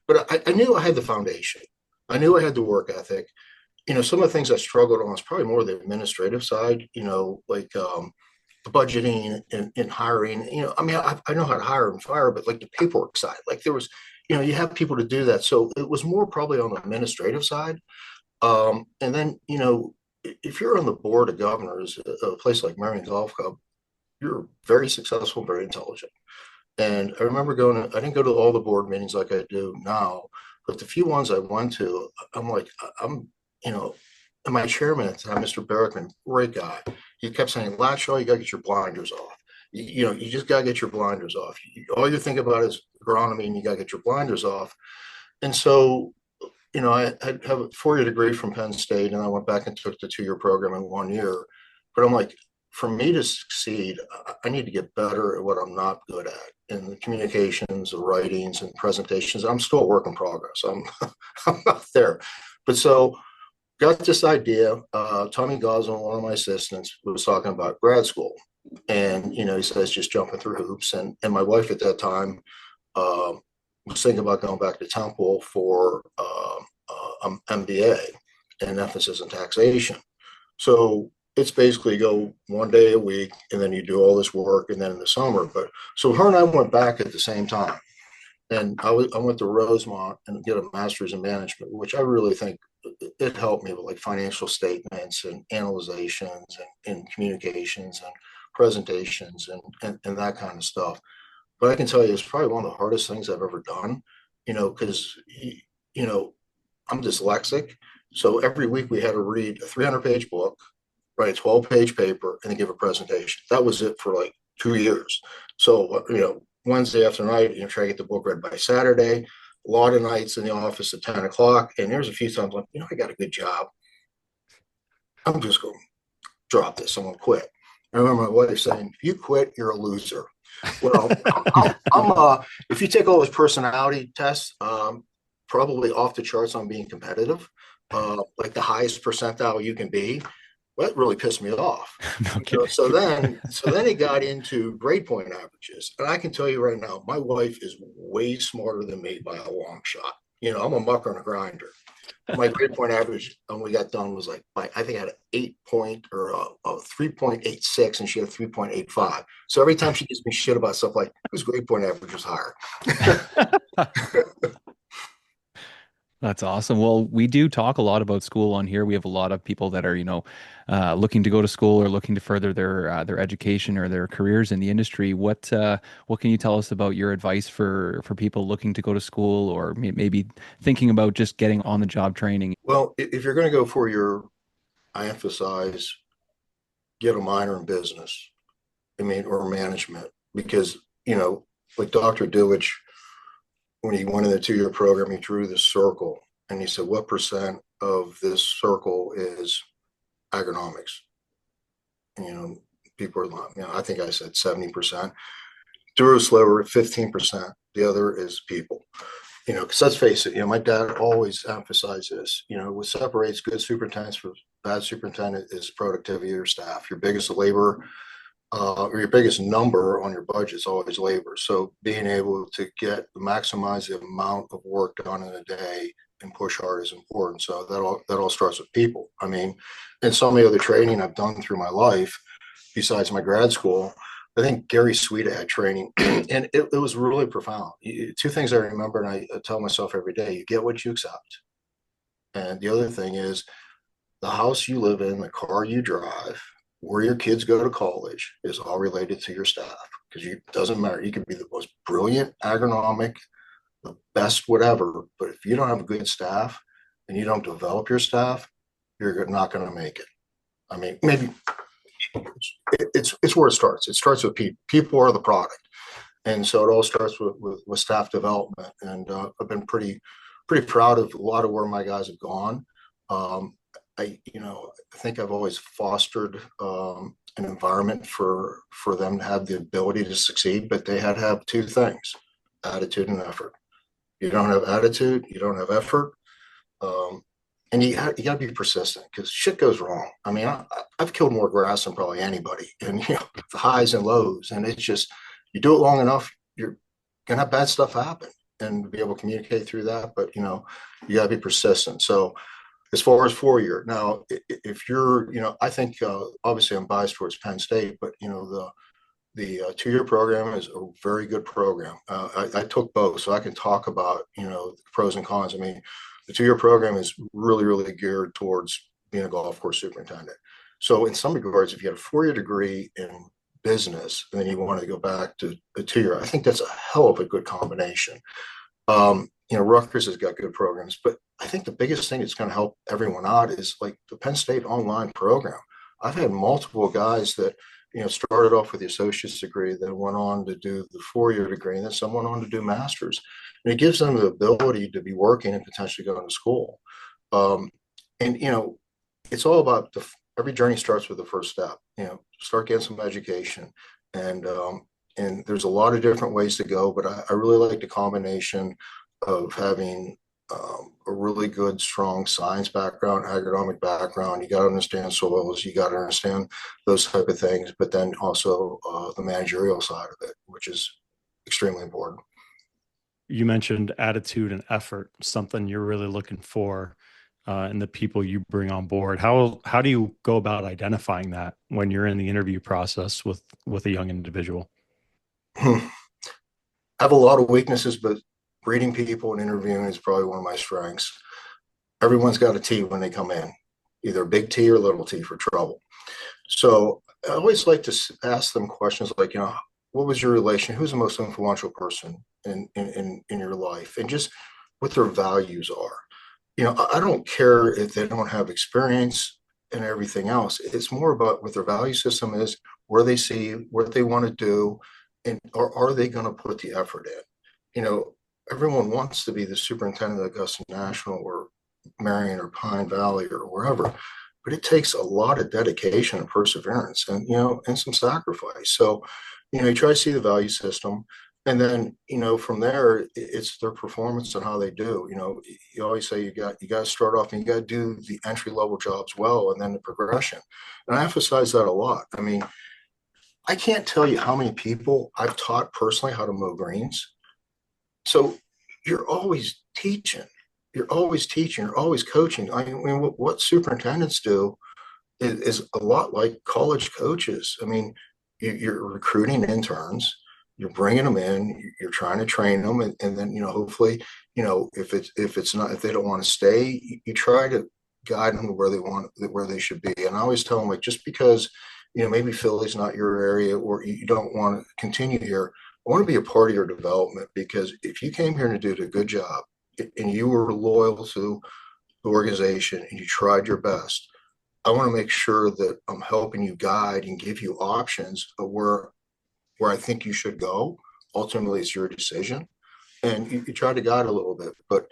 but I knew I had the foundation. I knew I had the work ethic. Some of the things I struggled on was probably more the administrative side. Like the budgeting and hiring. I mean, I know how to hire and fire, but like the paperwork side, like there was, you have people to do that. So it was more probably on the administrative side. And then, if you're on the board of governors of a place like Merion Golf Club, you're very successful, very intelligent. And I remember I didn't go to all the board meetings like I do now, but the few ones I went to, I'm like, and my chairman at the time, Mr. Berrickman, great guy. He kept saying, Latshaw, you got to get your blinders off. You just got to get your blinders off. All you think about is agronomy, and you got to get your blinders off. And so, I have a 4-year degree from Penn State, and I went back and took the 2-year program in 1 year. But I'm like, for me to succeed, I need to get better at what I'm not good at, in the communications, the writings, and presentations. I'm still a work in progress. I'm not there. But so got this idea. Tommy Goslin, one of my assistants, was talking about grad school. And, he says, just jumping through hoops. And my wife at that time was thinking about going back to Temple for MBA and emphasis in taxation. So it's basically go 1 day a week, and then you do all this work, and then in the summer. But so her and I went back at the same time. And I went to Rosemont and get a master's in management, which I really think it helped me with like financial statements and analyzations and communications and presentations and that kind of stuff. But I can tell you, it's probably one of the hardest things I've ever done, because, I'm dyslexic. So every week we had to read a 300-page book, write a 12-page paper, and then give a presentation. That was it for like 2 years. So, Wednesday after night, try to get the book read by Saturday. A lot of nights in the office at 10 o'clock. And there's a few times like, I got a good job. I'm just going to drop this. I'm going to quit. I remember my wife saying, if you quit, you're a loser. Well, I'm if you take all those personality tests, probably off the charts on being competitive, like the highest percentile you can be. Well, that really pissed me off. So then it got into grade point averages. And I can tell you right now, my wife is way smarter than me by a long shot. I'm a mucker and a grinder. My grade point average when we got done was like, I think I had an 3.86, and she had a 3.85. So every time she gives me shit about stuff like, whose grade point average was higher? That's awesome. Well, we do talk a lot about school on here. We have a lot of people that are, looking to go to school or looking to further their education or their careers in the industry. What can you tell us about your advice for people looking to go to school or maybe thinking about just getting on the job training? Well, if you're going to go I emphasize, get a minor in business, or management, because, like Dr. Dewich, when he went in the 2-year program, he drew this circle and he said, what percent of this circle is agronomics? People are like, I think I said 70%. Drew a sliver at 15%. The other is people. Because let's face it, my dad always emphasized this, what separates good superintendents from bad superintendent is productivity of your staff. Your biggest labor or your biggest number on your budget is always labor. So being able to maximize the amount of work done in a day and push hard is important. So that all starts with people. I mean, and some of the other training I've done through my life, besides my grad school, I think Gary Sweeta had training, and it was really profound. Two things I remember, and I tell myself every day: you get what you accept. And the other thing is, the house you live in, the car you drive, where your kids go to college is all related to your staff. Because it doesn't matter. You can be the most brilliant agronomic, the best whatever, but if you don't have a good staff and you don't develop your staff, you're not going to make it. I mean, maybe it's where it starts. It starts with people. People are the product, and so it all starts with staff development. And I've been pretty proud of a lot of where my guys have gone. I think I've always fostered an environment for them to have the ability to succeed, but they had to have two things: attitude and effort. You don't have attitude, you don't have effort, and you got to be persistent because shit goes wrong. I mean, I've killed more grass than probably anybody, and the highs and lows, and it's just you do it long enough, you're gonna have bad stuff happen, and be able to communicate through that. But you got to be persistent. So as far as 4-year, now, if you're, I think obviously I'm biased towards Penn State, but the 2-year program is a very good program. I took both, so I can talk about the pros and cons. I mean, the 2-year program is really, really geared towards being a golf course superintendent. So in some regards, if you had a 4-year degree in business and then you want to go back to a 2-year, I think that's a hell of a good combination. Rutgers has got good programs, but I think the biggest thing that's going to help everyone out is like the Penn State online program. I've had multiple guys that started off with the associate's degree, then went on to do the 4-year degree, and then some went on to do masters. And it gives them the ability to be working and potentially going to school. It's all about every journey starts with the first step. Start getting some education, and there's a lot of different ways to go. But I really like the combination of having a really good, strong science background, agronomic background. You got to understand soils, you got to understand those type of things, but then also the managerial side of it, which is extremely important. You mentioned attitude and effort, something you're really looking for in the people you bring on board. How do you go about identifying that when you're in the interview process with a young individual? I have a lot of weaknesses, but reading people and interviewing is probably one of my strengths. Everyone's got a T when they come in, either big T or little T for trouble. So I always like to ask them questions like, what was your relation? Who's the most influential person in your life? And just what their values are. I don't care if they don't have experience and everything else. It's more about what their value system is, where they see, what they want to do, and are they going to put the effort in? Everyone wants to be the superintendent of Augusta National or Merion or Pine Valley or wherever, but it takes a lot of dedication and perseverance and, and some sacrifice. So, you try to see the value system, and then, from there, it's their performance and how they do. You always say you got to start off and you got to do the entry level jobs well, and then the progression. And I emphasize that a lot. I mean, I can't tell you how many people I've taught personally how to mow greens. So you're always teaching, you're always coaching. I mean, what superintendents do is a lot like college coaches. I mean, you're recruiting interns, you're bringing them in, you're trying to train them, and then hopefully if they don't want to stay, you try to guide them to where they should be. And I always tell them, like, just because maybe Philly's not your area or you don't want to continue here, I want to be a part of your development, because if you came here to do a good job and you were loyal to the organization and you tried your best, I want to make sure that I'm helping you guide and give you options of where I think you should go. Ultimately, it's your decision, and you try to guide a little bit. But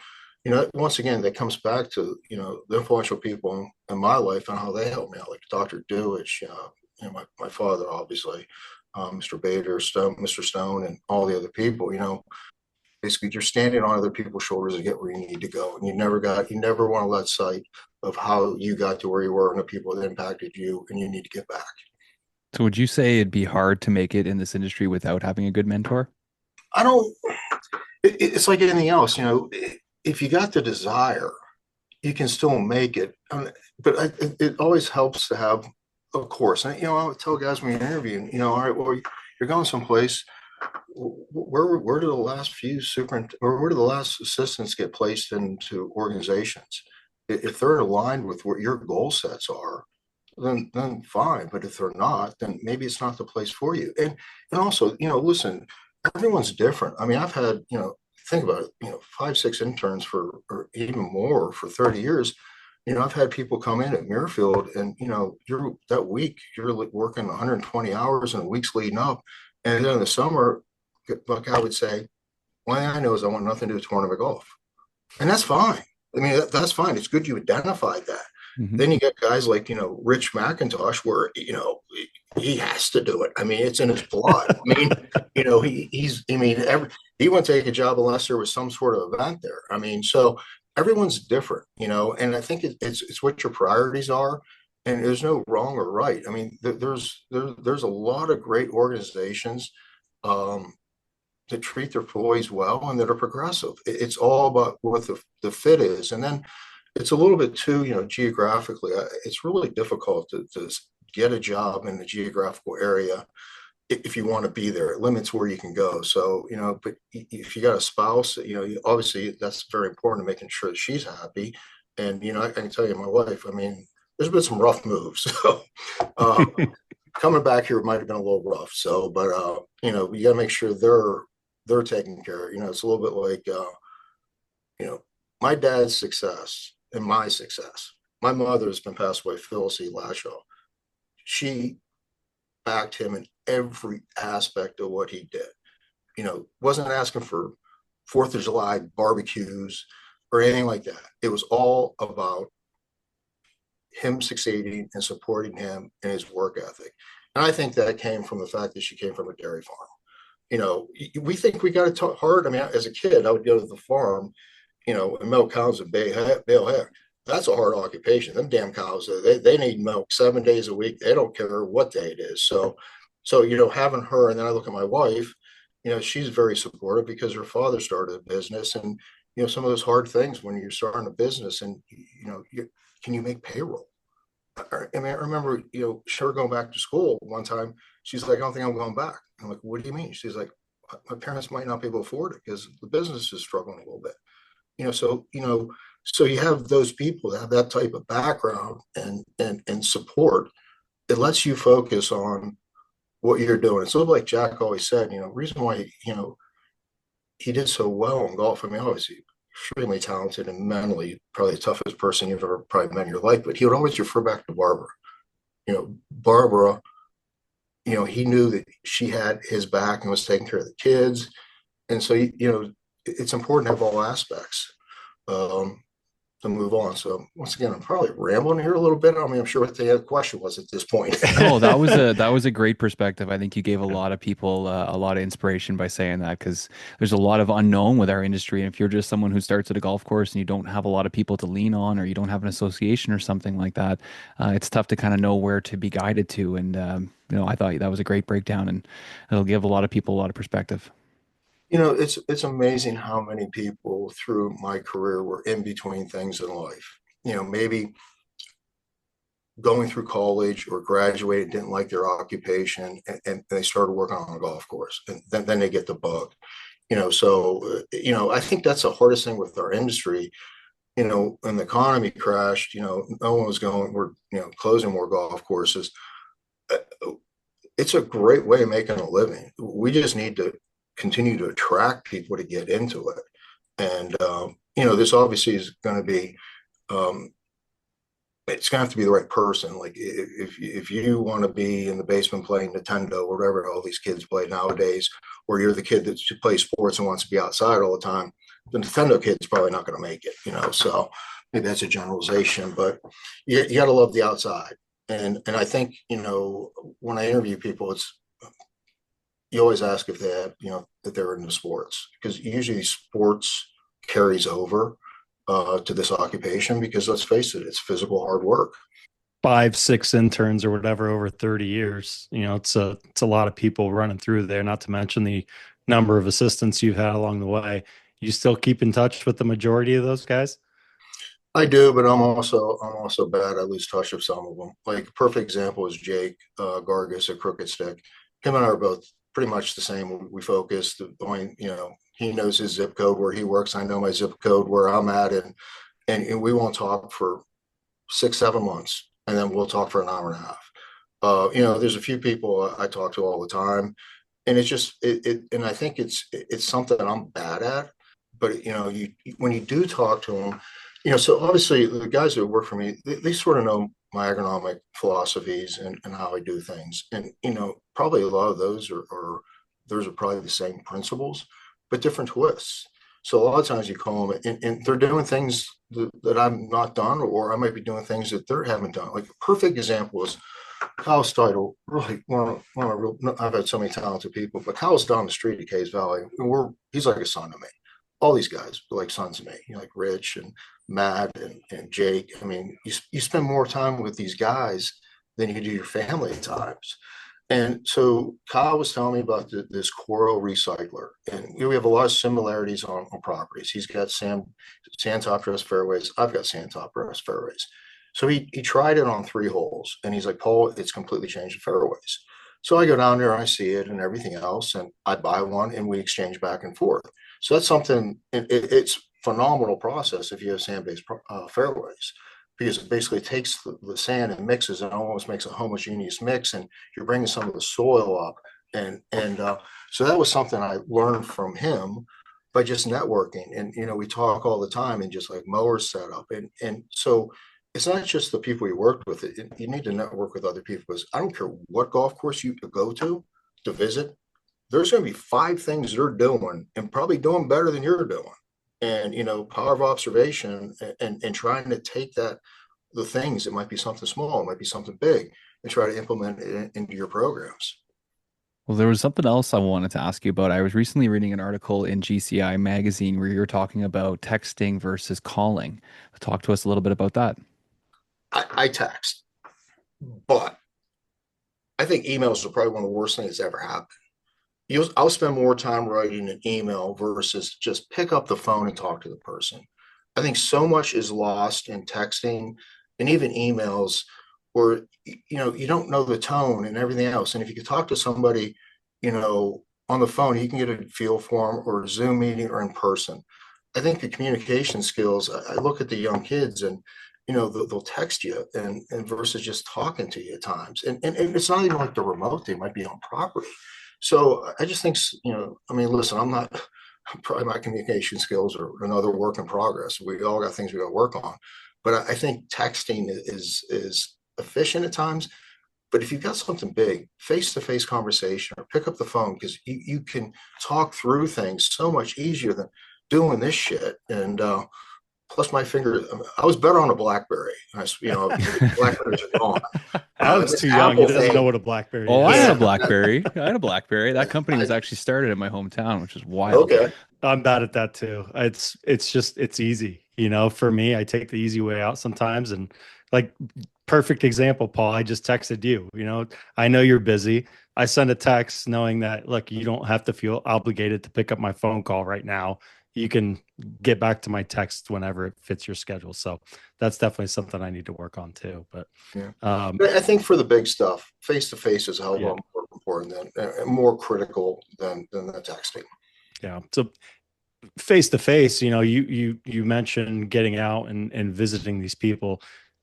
once again, that comes back to the influential people in my life and how they help me out, like Dr. Dewich, my father, obviously, Mr. Bader, Mr. Stone, and all the other people. Basically, you're standing on other people's shoulders to get where you need to go, and you never want to let sight of how you got to where you were and the people that impacted you, and you need to get back. So would you say it'd be hard to make it in this industry without having a good mentor? I don't, it's like anything else, if you got the desire, you can still make it. But it always helps to have a course. And, I would tell guys when you're interviewing, all right, well, you're going someplace. Where do the last few or where do the last assistants get placed into organizations? If they're aligned with what your goal sets are, then fine. But if they're not, then maybe it's not the place for you. And also, listen, everyone's different. I mean, I've had, think about it, 5, 6 interns or even more for 30 years. I've had people come in at Muirfield and, you're that week, you're working 120 hours in the weeks leading up. And then in the summer, like I would say, one thing I know is I want nothing to do with tournament golf. And that's fine. I mean, that's fine. It's good you identified that. Then you get guys like, Rich McIntosh, where, he has to do it. I mean, it's in his blood. I mean, he wouldn't take a job unless there was some sort of event there. I mean, so everyone's different, and I think it's what your priorities are, and there's no wrong or right. I mean, there's a lot of great organizations that treat their employees well and that are progressive. It's all about what the fit is, and then it's a little bit too, geographically. It's really difficult to get a job in the geographical area if you want to be there. It limits where you can go. So, but if you got a spouse, obviously that's very important to making sure that she's happy. And, I can tell you, my wife, I mean, there's been some rough moves. So coming back here might have been a little rough. So, but, you got to make sure they're taken care of. It's a little bit like, my dad's success and my success. My mother's been passed away, Phyllis Latshaw. She backed him in every aspect of what he did. Wasn't asking for 4th of July barbecues or anything like that. It was all about him succeeding and supporting him and his work ethic. And I think that came from the fact that she came from a dairy farm. We think we got to talk hard. I mean, as a kid, I would go to the farm, and milk cows and bale hay. That's a hard occupation. Them damn cows, they need milk 7 days a week. They don't care what day it is. So having her, and then I look at my wife, she's very supportive because her father started a business, and some of those hard things when you're starting a business, and can you make payroll? I mean, I remember, her going back to school one time. She's like, I don't think I'm going back. I'm like, what do you mean? She's like, my parents might not be able to afford it because the business is struggling a little bit. So you have those people that have that type of background and support. It lets you focus on what you're doing. It's a little like Jack always said, reason why, he did so well in golf. I mean, obviously extremely talented and mentally probably the toughest person you've ever probably met in your life, but he would always refer back to Barbara. Barbara, he knew that she had his back and was taking care of the kids. And so, it's important to have all aspects to move on. So once again, I'm probably rambling here a little bit. I mean, I'm sure what the question was at this point. Oh, that was a great perspective. I think you gave a lot of people a lot of inspiration by saying that, because there's a lot of unknown with our industry. And if you're just someone who starts at a golf course and you don't have a lot of people to lean on, or you don't have an association or something like that, it's tough to kind of know where to be guided to. And I thought that was a great breakdown, and it'll give a lot of people a lot of perspective. It's amazing how many people through my career were in between things in life. Maybe going through college or graduated, didn't like their occupation, and they started working on a golf course, and then they get the bug. So I think that's the hardest thing with our industry. When the economy crashed, no one was going, we're closing more golf courses. It's a great way of making a living. We just need to continue to attract people to get into it. And, this obviously is going to be, it's going to have to be the right person. Like if you want to be in the basement playing Nintendo or whatever all these kids play nowadays, or you're the kid that plays sports and wants to be outside all the time, the Nintendo kid's probably not going to make it, so maybe that's a generalization, but you got to love the outside. And I think, when I interview people, you always ask if they have, that they're into sports, because usually sports carries over to this occupation, because let's face it, it's physical hard work. 5-6 interns or whatever over 30 years. It's a lot of people running through there, not to mention the number of assistants you've had along the way. You still keep in touch with the majority of those guys? I do, but I'm also bad. I lose touch of some of them. Like a perfect example is Jake Gargis at Crooked Stick. Him and I are both pretty much the same. We focus. The only, he knows his zip code where he works. I know my zip code where I'm at, and we won't talk for 6-7 months, and then we'll talk for an hour and a half. There's a few people I talk to all the time, and it's just and I think it's something I'm bad at. But when you do talk to them, so obviously the guys that work for me, they sort of know my agronomic philosophies and how I do things, and probably a lot of those are probably the same principles, but different twists. So a lot of times you call them and they're doing things that I'm not done, or I might be doing things that they haven't done. Like a perfect example is Kyle Steidel, really I've had so many talented people, but Kyle's down the street at Cays Valley. He's like a son to me. All these guys are like sons to me, like Rich and Matt and Jake. I mean, you spend more time with these guys than you do your family at times. And so Kyle was telling me about this coral recycler, and we have a lot of similarities on properties. He's got sand top dress fairways. I've got sand top dress fairways. So he tried it on 3 holes, and he's like, Paul, it's completely changed the fairways. So I go down there, I see it and everything else, and I buy one, and we exchange back and forth. So that's something. It's phenomenal process if you have sand-based fairways, because it basically takes the sand and mixes and almost makes a homogeneous mix, and you're bringing some of the soil up. And so that was something I learned from him by just networking. And, we talk all the time, and just like mower setup. And so it's not just the people you worked with. You need to network with other people, because I don't care what golf course you go to visit, there's going to be 5 things they're doing and probably doing better than you're doing. And, power of observation and trying to take the things, it might be something small, it might be something big, and try to implement it into your programs. Well, there was something else I wanted to ask you about. I was recently reading an article in GCI magazine where you were talking about texting versus calling. Talk to us a little bit about that. I text, but I think emails are probably one of the worst things that's ever happened. I'll spend more time writing an email versus just pick up the phone and talk to the person. I think so much is lost in texting and even emails, where you don't know the tone and everything else. And if you could talk to somebody, on the phone, you can get a feel for them, or a Zoom meeting, or in person. I think the communication skills. I look at the young kids, and they'll text you and versus just talking to you at times. And it's not even like the remote; they might be on property. So I just think, listen, probably my communication skills are another work in progress. We all got things we got to work on, but I think texting is efficient at times. But if you've got something big, face-to-face conversation, or pick up the phone, because you can talk through things so much easier than doing this shit. And plus my finger, I was better on a BlackBerry. BlackBerries are gone. Adam's too young. He doesn't know what a BlackBerry is. I had a BlackBerry. That company was actually started in my hometown, which is wild. Okay. I'm bad at that too. It's easy. For me, I take the easy way out sometimes. And like, perfect example, Paul, I just texted you. I know you're busy. I send a text knowing that, look, you don't have to feel obligated to pick up my phone call right now. You can get back to my text whenever it fits your schedule. So that's definitely something I need to work on too. But but I think for the big stuff, face-to-face is a hell of a lot more important and more critical than the texting. Yeah. So face-to-face, you mentioned getting out and visiting these people.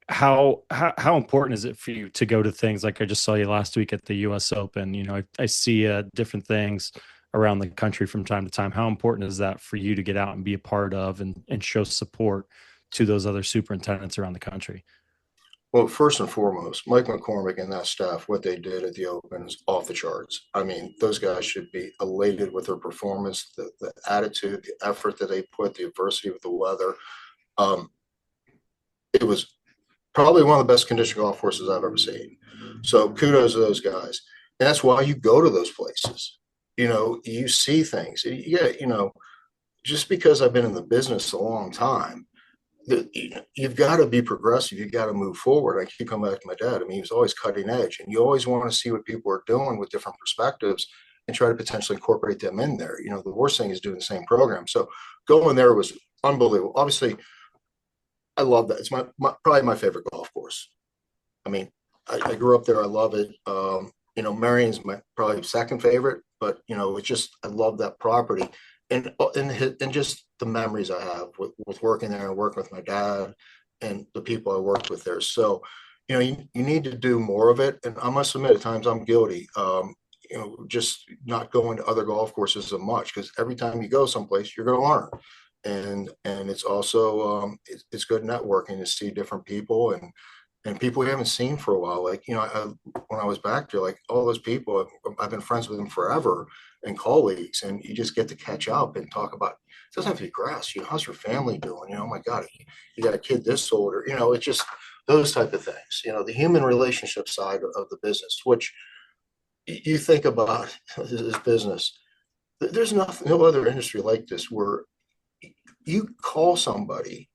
How important is it for you to go to things like I just saw you last week at the US Open? I see different things around the country from time to time. How important is that for you to get out and be a part of and show support to those other superintendents around the country? Well, first and foremost, Mike McCormick and that staff, what they did at the Open is off the charts. I mean, those guys should be elated with their performance, the attitude, the effort that they put, the adversity with the weather. It was probably one of the best conditioned golf courses I've ever seen. So kudos to those guys. And that's why you go to those places. You see things. Just because I've been in the business a long time, you've got to be progressive. You got to move forward. I keep coming back to my dad. I mean, he was always cutting edge, and you always want to see what people are doing with different perspectives and try to potentially incorporate them in there. You know, the worst thing is doing the same program. So going there was unbelievable. Obviously, I love that. It's probably my favorite golf course. I mean, I grew up there. I love it. You know, Merion's my probably second favorite, but you know, it's just I love that property and just the memories I have with working there and working with my dad and the people I worked with there. So, you know, you need to do more of it. And I must admit, at times I'm guilty. You know, just not going to other golf courses as much because every time you go someplace, you're going to learn. And it's also it's good networking to see different people and people we haven't seen for a while. Like, you know, when I was back there, like all those people, I've been friends with them forever and colleagues, and you just get to catch up and talk about, it doesn't have to be grass, you know, how's your family doing? You know, oh my God, you got a kid this old, or, you know, it's just those type of things, you know, the human relationship side of the business, which you think about this business, there's no other industry like this where you call somebody,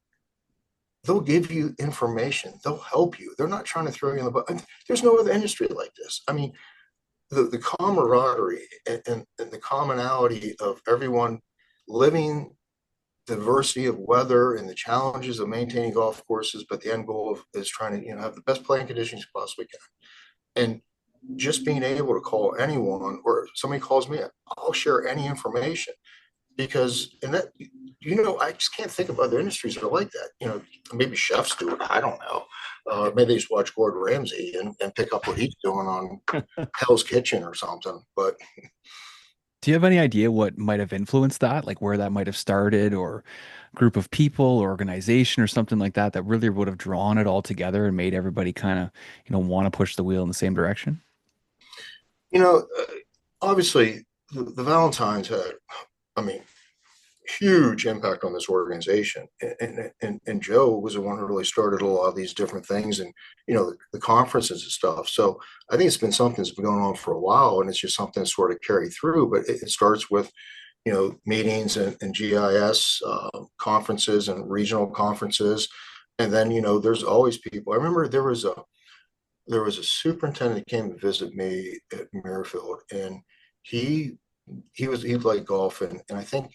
they'll give you information, they'll help you. They're not trying to throw you in the butt. There's no other industry like this. I mean, the camaraderie and the commonality of everyone living the diversity of weather and the challenges of maintaining golf courses, but the end goal is trying to, you know, have the best playing conditions you possibly can. And just being able to call anyone, or somebody calls me, I'll share any information. Because, and that, you know, I just can't think of other industries that are like that. You know, maybe chefs do it. I don't know. Maybe they just watch Gordon Ramsay and pick up what he's doing on Hell's Kitchen or something. But do you have any idea what might have influenced that? Like where that might have started, or group of people or organization or something like that, that really would have drawn it all together and made everybody kind of, you know, want to push the wheel in the same direction? You know, obviously the Valentines had, I mean, huge impact on this organization. And Joe was the one who really started a lot of these different things and, you know, the conferences and stuff. So I think it's been something that's been going on for a while, and it's just something that's sort of carried through, but it starts with, you know, meetings and GIS conferences and regional conferences. And then, you know, there's always people. I remember there was a superintendent that came to visit me at Muirfield, and he liked golf, and I think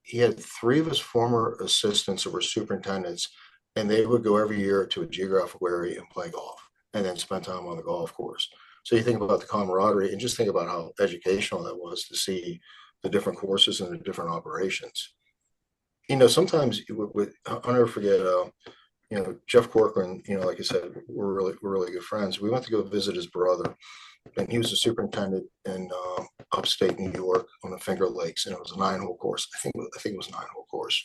he had 3 of his former assistants that were superintendents, and they would go every year to a geographical area and play golf and then spend time on the golf course. So you think about the camaraderie and just think about how educational that was to see the different courses and the different operations. You know, sometimes I'll never forget, you know, Jeff Corcoran, you know, like I said, we're really good friends. We went to go visit his brother, and he was a superintendent in upstate New York on the Finger Lakes, and it was a 9-hole course. I think it was a 9-hole course.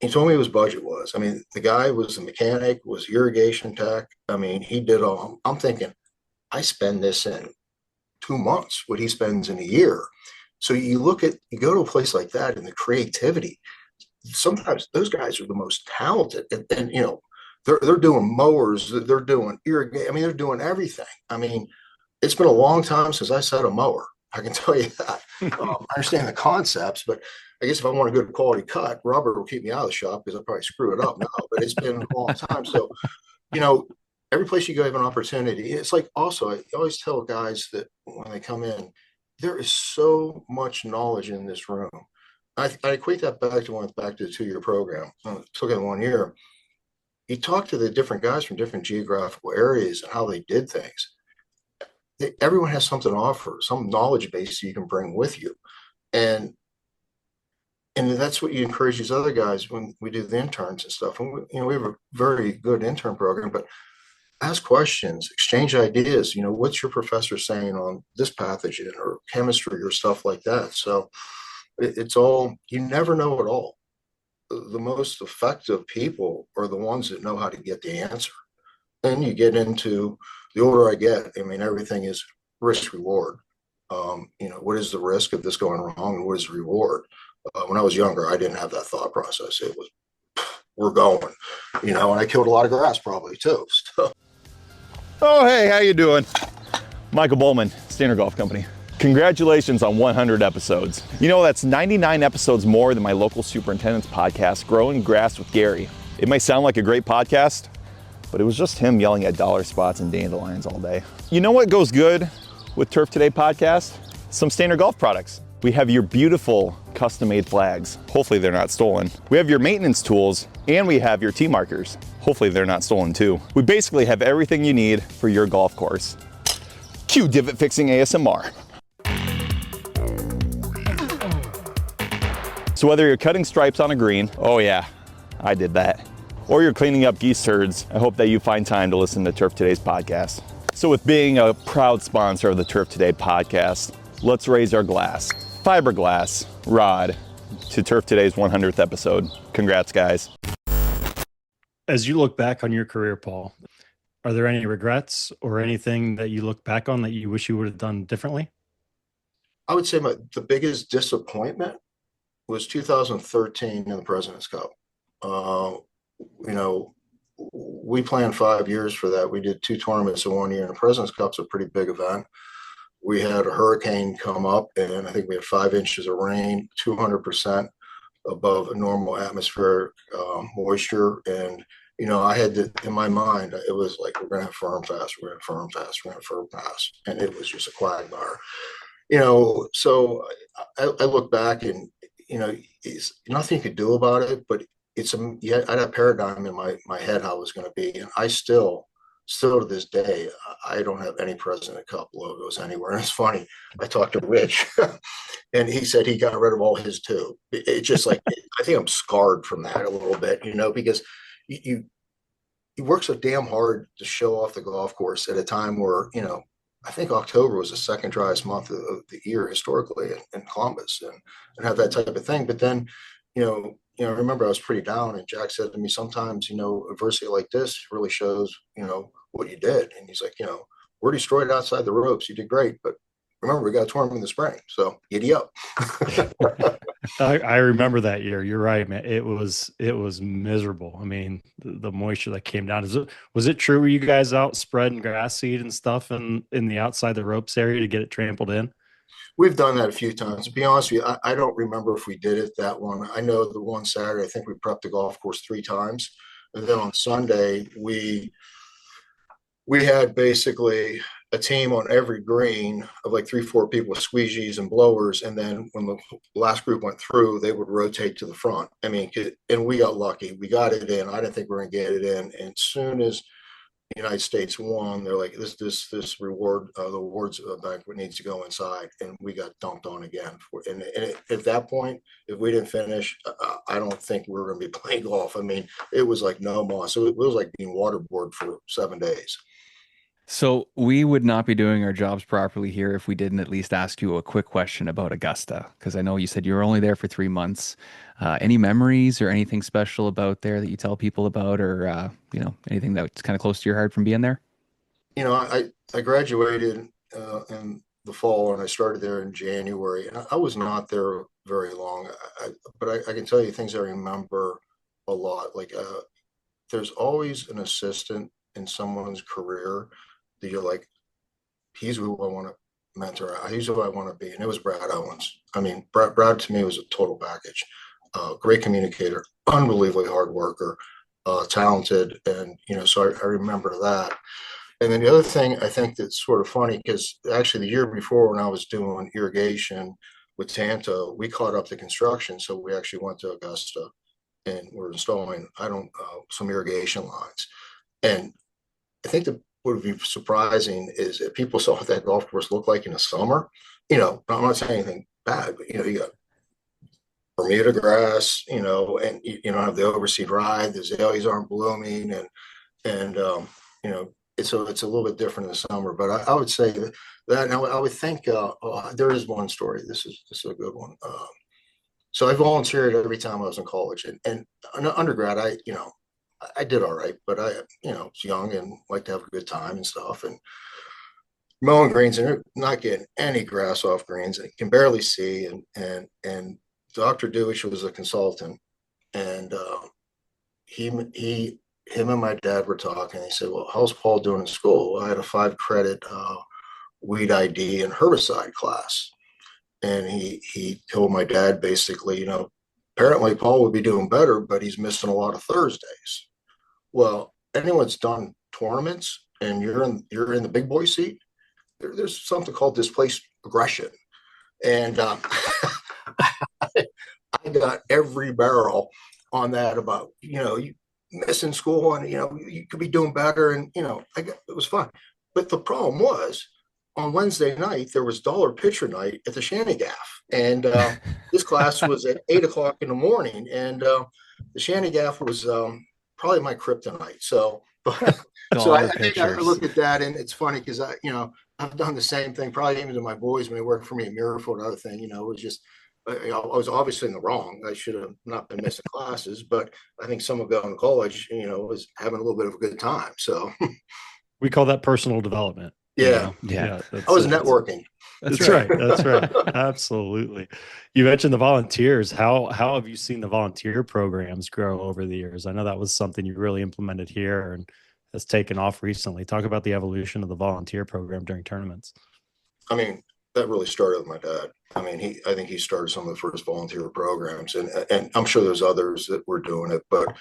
He told me what his budget was. I mean, the guy was a mechanic, was irrigation tech. I mean, he did all. I'm thinking, I spend this in 2 months, what he spends in a year. So you go to a place like that, and the creativity. Sometimes those guys are the most talented, and you know, they're doing mowers, they're doing irrigation. I mean, they're doing everything. I mean, it's been a long time since I set a mower. I can tell you that. I understand the concepts, but I guess if I want a good quality cut, Robert will keep me out of the shop because I'll probably screw it up now. But it's been a long time. So, you know, every place you go, you have an opportunity. It's like also, I always tell guys that when they come in, there is so much knowledge in this room. I equate that back to the 2-year program. It took it 1 year. You talk to the different guys from different geographical areas and how they did things. Everyone has something to offer, some knowledge base you can bring with you. And that's what you encourage these other guys when we do the interns and stuff. And we have a very good intern program, but ask questions, exchange ideas. You know, what's your professor saying on this pathogen or chemistry or stuff like that? So it's all, you never know it all. The most effective people are the ones that know how to get the answer. Then you get into, the older I get, I mean, everything is risk reward. You know, what is the risk of this going wrong and what is the reward? When I was younger, I didn't have that thought process. It was, we're going, you know, and I killed a lot of grass probably too. So. Oh, hey, how you doing? Michael Bowman, Standard Golf Company. Congratulations on 100 episodes. You know, that's 99 episodes more than my local superintendent's podcast, Growing Grass with Gary. It may sound like a great podcast, but it was just him yelling at dollar spots and dandelions all day. You know what goes good with Turf Today podcast? Some Standard Golf products. We have your beautiful custom-made flags. Hopefully they're not stolen. We have your maintenance tools, and we have your tee markers. Hopefully they're not stolen too. We basically have everything you need for your golf course. Cue divot fixing ASMR. So whether you're cutting stripes on a green, oh yeah, I did that, or you're cleaning up geese turds, I hope that you find time to listen to Turf Today's podcast. So with being a proud sponsor of the Turf Today podcast, let's raise our glass, fiberglass rod, to Turf Today's 100th episode. Congrats, guys. As you look back on your career, Paul, are there any regrets or anything that you look back on that you wish you would have done differently? I would say the biggest disappointment was 2013 in the President's Cup. You know, we planned 5 years for that. We did 2 tournaments in 1 year, and the President's Cup's a pretty big event. We had a hurricane come up, and I think we had 5 inches of rain, 200% above a normal atmospheric moisture. And, you know, I had to, in my mind, it was like, we're going to have firm fast, we're going to have firm fast, we're going to have firm fast. And it was just a quagmire. You know, so I look back and, you know, it's nothing you could do about it, but it's I had a paradigm in my head how it was going to be. And I still to this day, I don't have any President Cup logos anywhere. And it's funny, I talked to Rich and he said he got rid of all his too. It's just like, I think I'm scarred from that a little bit, you know, because you work so damn hard to show off the golf course at a time where, you know, I think October was the second driest month of the year historically in Columbus, and have that type of thing. But then, you know, I remember I was pretty down, and Jack said to me, sometimes, you know, adversity like this really shows, you know, what you did. And he's like, you know, we're destroyed outside the ropes. You did great, but remember, we got a tournament in the spring, so giddy up. I remember that year. You're right, man. It was miserable. I mean, the moisture that came down. Was it true? Were you guys out spreading grass seed and stuff in the outside the ropes area to get it trampled in? We've done that a few times. To be honest with you, I don't remember if we did it that one. I know the one Saturday, I think we prepped the golf course 3 times. And then on Sunday, we had basically a team on every green of like 3-4 people with squeegees and blowers. And then when the last group went through, they would rotate to the front. I mean, and we got lucky. We got it in. I didn't think we were going to get it in. And as soon as the United States won, they're like, this reward, the awards banquet needs to go inside. And we got dumped on again. And at that point, if we didn't finish, I don't think we were going to be playing golf. I mean, it was like no more. So it was like being waterboarded for 7 days. So we would not be doing our jobs properly here if we didn't at least ask you a quick question about Augusta, because I know you said you were only there for 3 months. Any memories or anything special about there that you tell people about, or you know, anything that's kind of close to your heart from being there? You know, I graduated in the fall, and I started there in January, and I was not there very long. But I can tell you things I remember a lot. Like there's always an assistant in someone's career that you're like, he's who I want to mentor. He's who I want to be. And it was Brad Owens. I mean, Brad to me was a total package. Great communicator, unbelievably hard worker, talented. And, you know, so I remember that. And then the other thing I think that's sort of funny, because actually the year before when I was doing irrigation with Tanto, we caught up to construction. So we actually went to Augusta and we're installing, some irrigation lines. And I think that would be surprising is if people saw what that golf course looked like in the summer. You know, I'm not saying anything bad, but you know, you got Bermuda grass, you know, and you don't have the overseed ride, the azaleas aren't blooming, and you know, it's a little bit different in the summer. But I would say that now I would think there is one story. This is a good one. So I volunteered every time I was in college, and undergrad, I did all right, but I, you know, was young and liked to have a good time and stuff, and mowing greens and not getting any grass off greens, and can barely see. And Dr. Dewich was a consultant, and him and my dad were talking. He said, "Well, how's Paul doing in school?" I had a 5 credit weed ID and herbicide class. And he told my dad basically, apparently Paul would be doing better, but he's missing a lot of Thursdays. Well, anyone's done tournaments and you're in the big boy seat, there's something called displaced aggression. And I got every barrel on that about, you missing school and, you could be doing better. And, it was fun. But the problem was on Wednesday night, there was dollar pitcher night at the Shantygaff. And this class was at 8 o'clock in the morning. And the Shantygaff was probably my kryptonite. So, I think I look at that, and it's funny because I've done the same thing, probably even to my boys when they worked for me at Mirafield. Another thing, it was just, I was obviously in the wrong. I should have not been missing classes, but I think someone going to college, was having a little bit of a good time. So we call that personal development. Yeah. I was networking. That's right. That's right. Absolutely. You mentioned the volunteers. How have you seen the volunteer programs grow over the years? I know that was something you really implemented here and has taken off recently. Talk about the evolution of the volunteer program during tournaments. I mean, that really started with my dad. I mean, I think he started some of the first volunteer programs, and I'm sure there's others that were doing it, but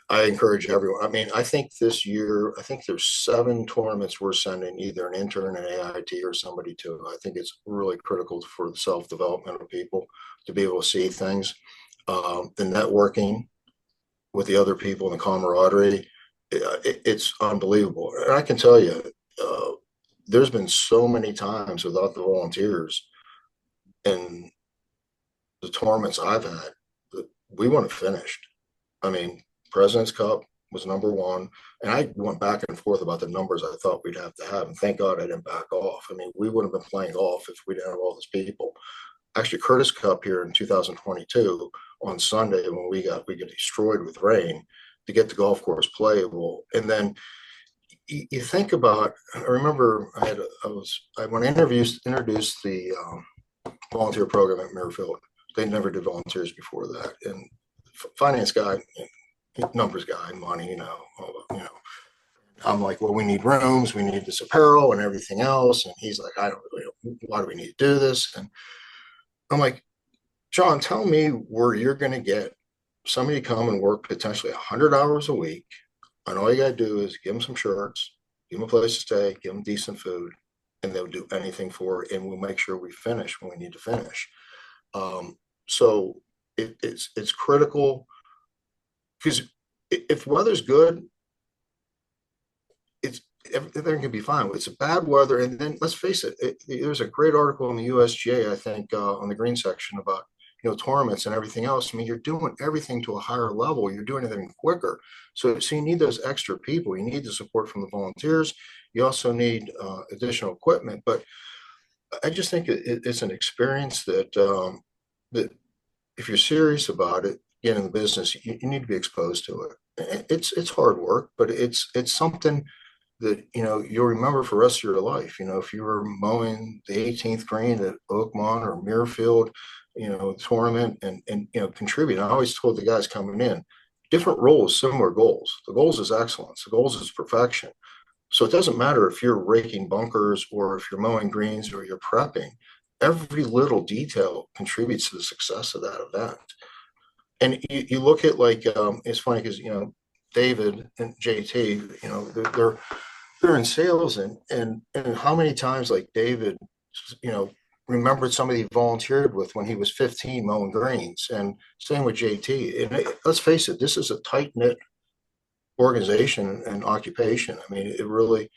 I encourage everyone. I mean, I think this year, there's 7 tournaments we're sending either an intern, an AIT, or somebody to. I think it's really critical for the self-development of people to be able to see things. The networking with the other people and the camaraderie, it's unbelievable. And I can tell you, there's been so many times without the volunteers and the tournaments I've had that we wouldn't have finished. I mean, President's Cup was number 1, and I went back and forth about the numbers I thought we'd have to have, and thank God I didn't back off. I mean, we wouldn't have been playing golf if we didn't have all those people. Actually, Curtis Cup here in 2022 on Sunday when we get destroyed with rain to get the golf course playable, and then you think about. I remember when I introduced the volunteer program at Merifield. They never did volunteers before that, and finance guy. Numbers guy, money, I'm like, well, we need rooms, we need this apparel and everything else. And he's like, why do we need to do this? And I'm like, John, tell me where you're going to get somebody to come and work potentially 100 hours a week. And all you got to do is give them some shirts, give them a place to stay, give them decent food, and they'll do anything for it. And we'll make sure we finish when we need to finish. So it's critical. Because if weather's good, everything can be fine. It's a bad weather, and then let's face it, there's a great article in the USGA, I think, on the green section about tournaments and everything else. I mean, you're doing everything to a higher level. You're doing everything quicker. So you need those extra people. You need the support from the volunteers. You also need additional equipment. But I just think it's an experience that if you're serious about it, get in the business, you need to be exposed to it. It's hard work, but it's something that you'll remember for the rest of your life. If you were mowing the 18th green at Oakmont or Muirfield, tournament and contribute. I always told the guys coming in, different roles, similar goals. The goals is excellence. The goals is perfection. So it doesn't matter if you're raking bunkers or if you're mowing greens or you're prepping. Every little detail contributes to the success of that event. And you look at it's funny because David and JT, they're in sales and how many times David remembered somebody he volunteered with when he was 15 mowing greens, and same with JT. And let's face it, this is a tight knit organization and occupation. I mean, it really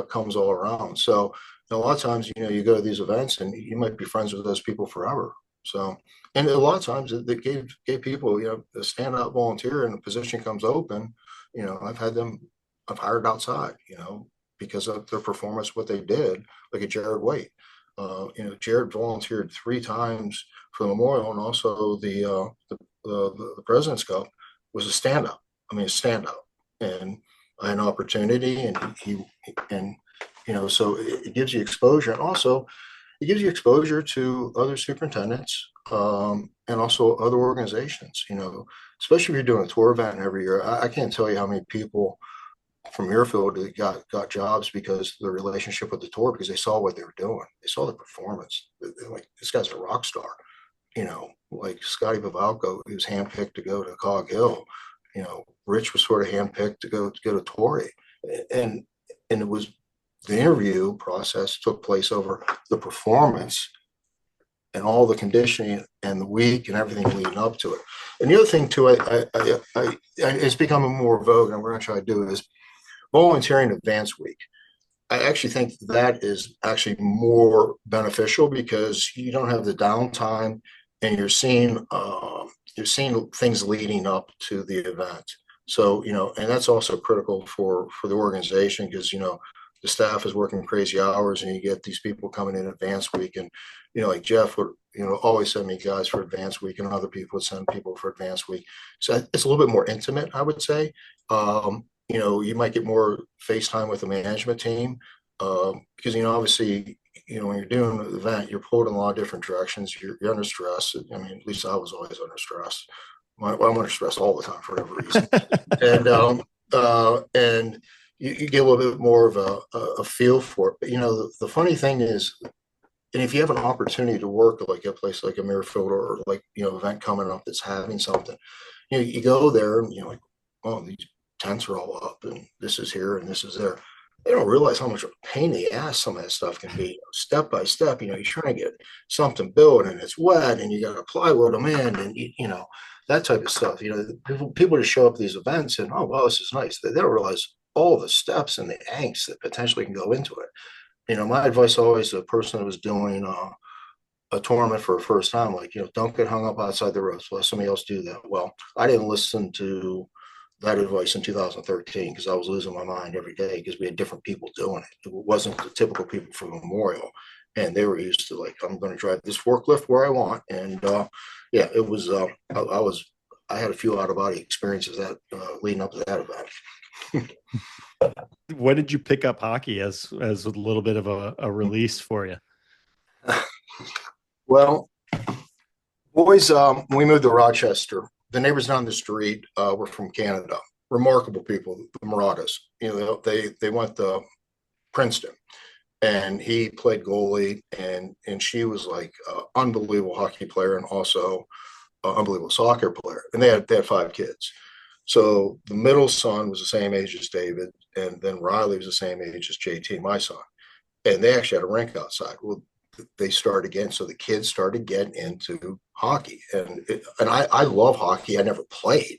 comes all around. So a lot of times you go to these events and you might be friends with those people forever. So, and a lot of times they gave people, a standout volunteer and a position comes open, I've hired outside, because of their performance, what they did, like a Jared Waite. Jared volunteered 3 times for the Memorial, and also the President's Cup was a stand-up. And I had an opportunity, and so it gives you exposure, and also it gives you exposure to other superintendents and also other organizations, especially if you're doing a tour event every year. I can't tell you how many people from Muirfield got jobs because of the relationship with the tour, because they saw what they were doing. They saw the performance. They're like, this guy's a rock star. Like Scotty Pavalko, he was handpicked to go to Cog Hill. Rich was sort of handpicked to go to Torrey. And it was, the interview process took place over the performance and all the conditioning and the week and everything leading up to it. And the other thing too, it's becoming more vogue, and we're going to try to do is volunteering advance week. I actually think that is actually more beneficial because you don't have the downtime, and you're seeing things leading up to the event. So, and that's also critical for the organization, because, the staff is working crazy hours, and you get these people coming in advance week. And, like Jeff would, always send me guys for advance week, and other people would send people for advance week. So it's a little bit more intimate, I would say. You might get more FaceTime with the management team, because, obviously, when you're doing an event, you're pulled in a lot of different directions. You're under stress. I mean, at least I was always under stress. Well, I'm under stress all the time for whatever reason. And you get a little bit more of a feel for it. But, the funny thing is, and if you have an opportunity to work like a place like a Muirfield, or like, event coming up that's having something, you go there and you're like, oh, these tents are all up, and this is here and this is there. They don't realize how much of a pain in the ass some of that stuff can be. Step by step, you're trying to get something built, and it's wet, and you got to plywood them in, and that type of stuff. People just show up at these events and, oh, well, this is nice. They don't realize all the steps and the angst that potentially can go into it. My advice always to a person that was doing a tournament for a first time, like, don't get hung up outside the ropes. Let somebody else do that. Well, I didn't listen to that advice in 2013 because I was losing my mind every day, because we had different people doing it. It wasn't the typical people from Memorial, and they were used to, like, I'm going to drive this forklift where I want. And it was I had a few out of body experiences that leading up to that event. When did you pick up hockey as a little bit of a release for you? Well, boys, when we moved to Rochester, the neighbors down the street were from Canada. Remarkable people, the Marauders. They went to Princeton, and he played goalie, and she was like an unbelievable hockey player, and also an unbelievable soccer player. And they had 5 kids. So the middle son was the same age as David, and then Riley was the same age as JT, my son. And they actually had a rink outside. Well, they started again, so the kids started getting into hockey, and I love hockey. I never played,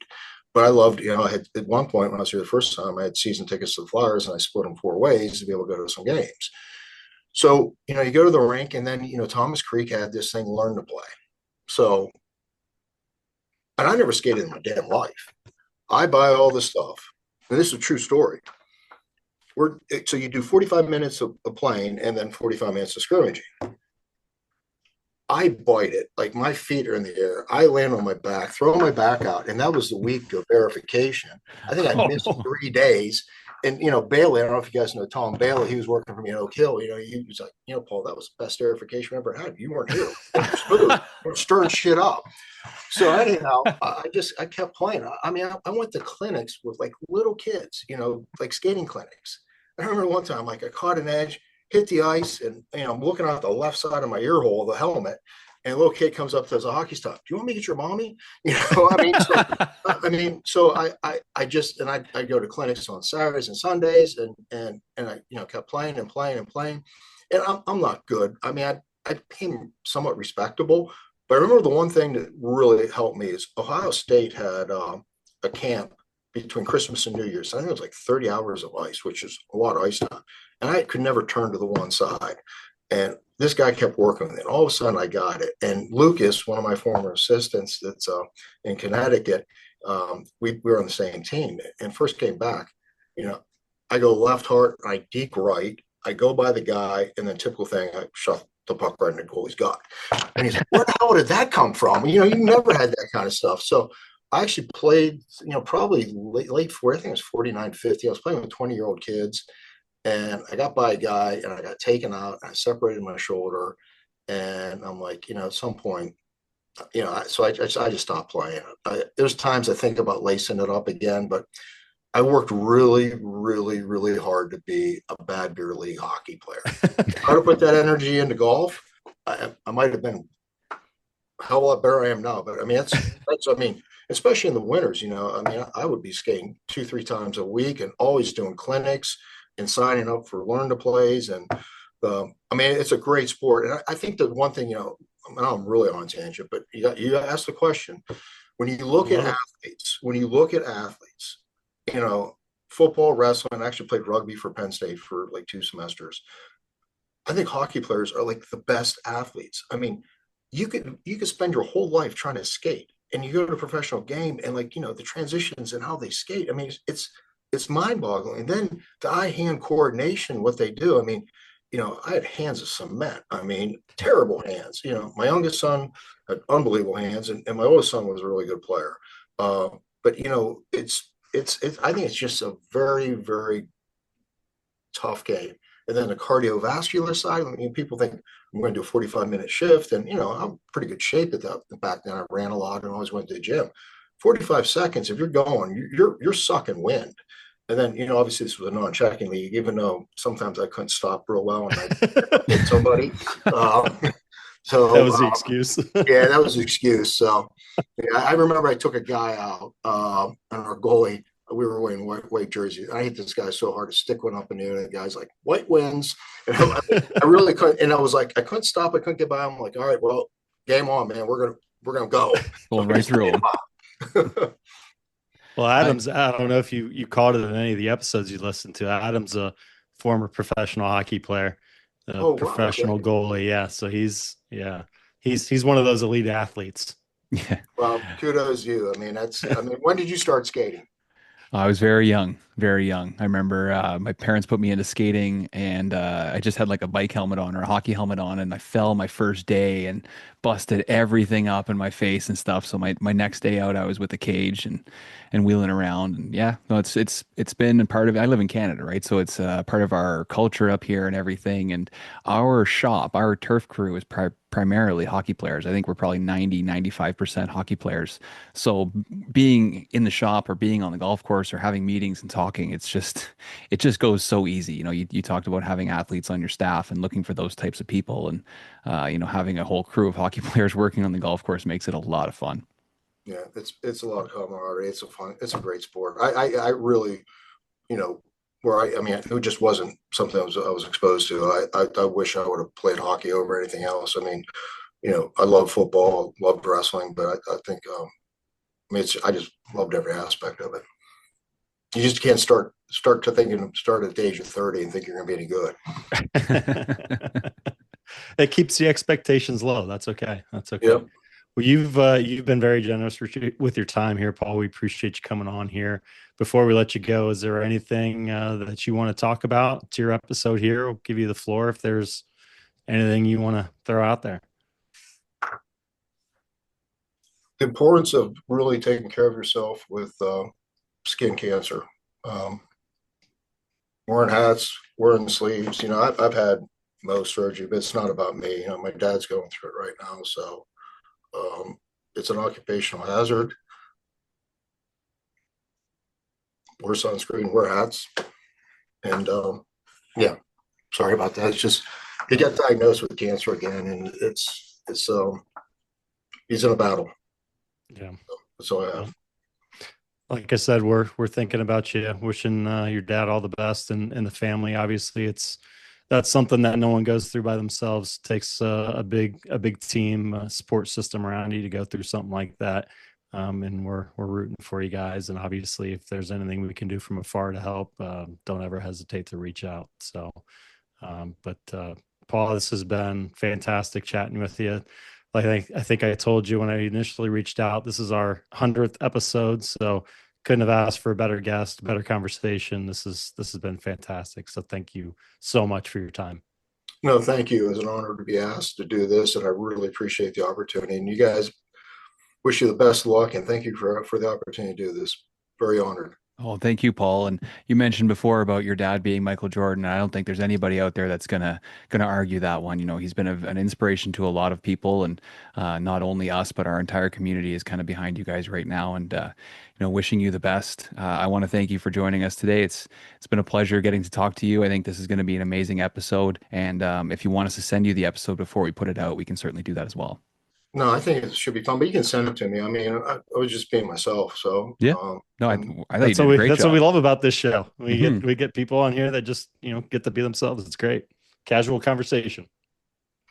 but I loved. I had, at one point when I was here the first time, I had season tickets to the Flyers, and I split them 4 ways to be able to go to some games. So you go to the rink, and then Thomas Creek had this thing, learn to play. So, and I never skated in my damn life. I buy all this stuff, and this is a true story. So you do 45 minutes of playing, and then 45 minutes of scrimmaging. I bite it, like my feet are in the air. I land on my back, throw my back out, and that was the week of verification. I think I missed 3 days. And Bailey, I don't know if you guys know Tom Bailey. He was working for me in Oak Hill. He was like, Paul, that was the best verification I ever had. You weren't here. We're stirring shit up. So anyhow, I kept playing. I went to clinics with like little kids, like skating clinics. I remember one time, like, I caught an edge, hit the ice, and I'm looking out the left side of my ear hole of the helmet, and a little kid comes up to us, a hockey stop. Do you want me to get your mommy? So I go to clinics on Saturdays and Sundays, and I kept playing and playing and playing, and I'm not good. I became somewhat respectable, but I remember the one thing that really helped me is Ohio State had a camp between Christmas and New Year's. I think it was like 30 hours of ice, which is a lot of ice time. And I could never turn to the one side. And this guy kept working with it. All of a sudden I got it. And Lucas, one of my former assistants that's in Connecticut, we were on the same team. And first came back, I go left heart, I deke right, I go by the guy, and then typical thing, I shot the puck right in the goalie's gut. And he's like, where the hell did that come from? You never had that kind of stuff. So I actually played, probably late 40, I think it was 49, 50. I was playing with 20-year-old kids, and I got by a guy, and I got taken out, and I separated my shoulder, and I'm like, at some point, so I just stopped playing. There's times I think about lacing it up again, but I worked really, really, really hard to be a bad beer league hockey player. How to put that energy into golf? I might have been a hell of a lot better I am now, but I mean, I mean, especially in the winters, I mean, I would be skating 2, 3 times a week and always doing clinics and signing up for learn to plays. And I mean, it's a great sport. And I think that one thing, now I'm really on tangent, but you asked the question. When you look at athletes, football, wrestling, I actually played rugby for Penn State for like 2 semesters. I think hockey players are like the best athletes. I mean, you could spend your whole life trying to skate, and you go to a professional game and the transitions and how they skate. I mean, it's mind-boggling. And then the eye-hand coordination, what they do. I mean, I had hands of cement. I mean, terrible hands. My youngest son had unbelievable hands, and my oldest son was a really good player. But I think it's just a very, very tough game. And then the cardiovascular side, I mean, people think I'm going to do a 45-minute shift, and I'm pretty good shape at that. Back then, I ran a lot and always went to the gym. 45 seconds, if you're going, you're sucking wind. And then, obviously this was a non-checking league, even though sometimes I couldn't stop real well and I hit somebody. So that was the excuse. Yeah, that was the excuse. So yeah, I remember I took a guy out on our goalie. We were wearing white jerseys. I hit this guy so hard, to stick one up in the air. And the guy's like, "White wins." And I really couldn't. And I was like, I couldn't stop. I couldn't get by. I'm like, all right, well, game on, man. We're gonna go. Going right through him. Well, Adam's, I don't know if you caught it in any of the episodes you listened to. Adam's a former professional hockey player, professional goalie. Yeah. So he's one of those elite athletes. Yeah. Well, kudos to you. I mean, when did you start skating? I was very young, very young. I remember my parents put me into skating, and I just had like a bike helmet on or a hockey helmet on, and I fell my first day and busted everything up in my face and stuff. So my next day out, I was with a cage and wheeling around. And yeah, no, it's been a part of. I live in Canada, right? So it's part of our culture up here and everything. And our shop, our turf crew is primarily hockey players. I think we're probably 95% hockey players. So being in the shop or being on the golf course or having meetings and talking, it just goes so easy. You talked about having athletes on your staff and looking for those types of people, and having a whole crew of hockey players working on the golf course makes it a lot of fun. Yeah, it's a lot of camaraderie. It's a great sport. I really, I mean, it just wasn't something I was exposed to. I wish I would have played hockey over anything else. I mean, I love football, loved wrestling, but I think, I just loved every aspect of it. You just can't start at the age of 30 and think you're going to be any good. It keeps the expectations low. That's okay. That's okay. Yep. Well, you've been very generous with your time here, Paul. We appreciate you coming on here. Before we let you go, is there anything that you want to talk about to your episode here? We'll give you the floor if there's anything you want to throw out there. The importance of really taking care of yourself with skin cancer. Wearing hats, wearing sleeves. I've had Mohs surgery, but it's not about me. My dad's going through it right now, so it's an occupational hazard. Wear sunscreen, wear hats, and yeah. Sorry about that. It's just he got diagnosed with cancer again, and it's he's in a battle. Yeah, that's all I have. Like I said, we're thinking about you, wishing your dad all the best and the family. Obviously, that's something that no one goes through by themselves. It takes a big team support system around you to go through something like that. And we're rooting for you guys. And obviously, if there's anything we can do from afar to help, don't ever hesitate to reach out. So, but Paul, this has been fantastic chatting with you. Like I think I told you when I initially reached out, this is our 100th episode, so couldn't have asked for a better guest, better conversation. This has been fantastic. So thank you so much for your time. No, thank you. It was an honor to be asked to do this, and I really appreciate the opportunity. And you guys, wish you the best of luck, and thank you for the opportunity to do this. Very honored. Oh, thank you, Paul. And you mentioned before about your dad being Michael Jordan. I don't think there's anybody out there that's gonna argue that one. You know, he's been an inspiration to a lot of people, and not only us, but our entire community is kind of behind you guys right now. And wishing you the best. I want to thank you for joining us today. It's been a pleasure getting to talk to you. I think this is going to be an amazing episode. And if you want us to send you the episode before we put it out, we can certainly do that as well. No, I think it should be fun, but you can send it to me. I mean, I was just being myself. So, Yeah. No, I thought you That's did what a we great that's job. what we love about this show. Mhm. We get people on here that just, get to be themselves. It's great. Casual conversation.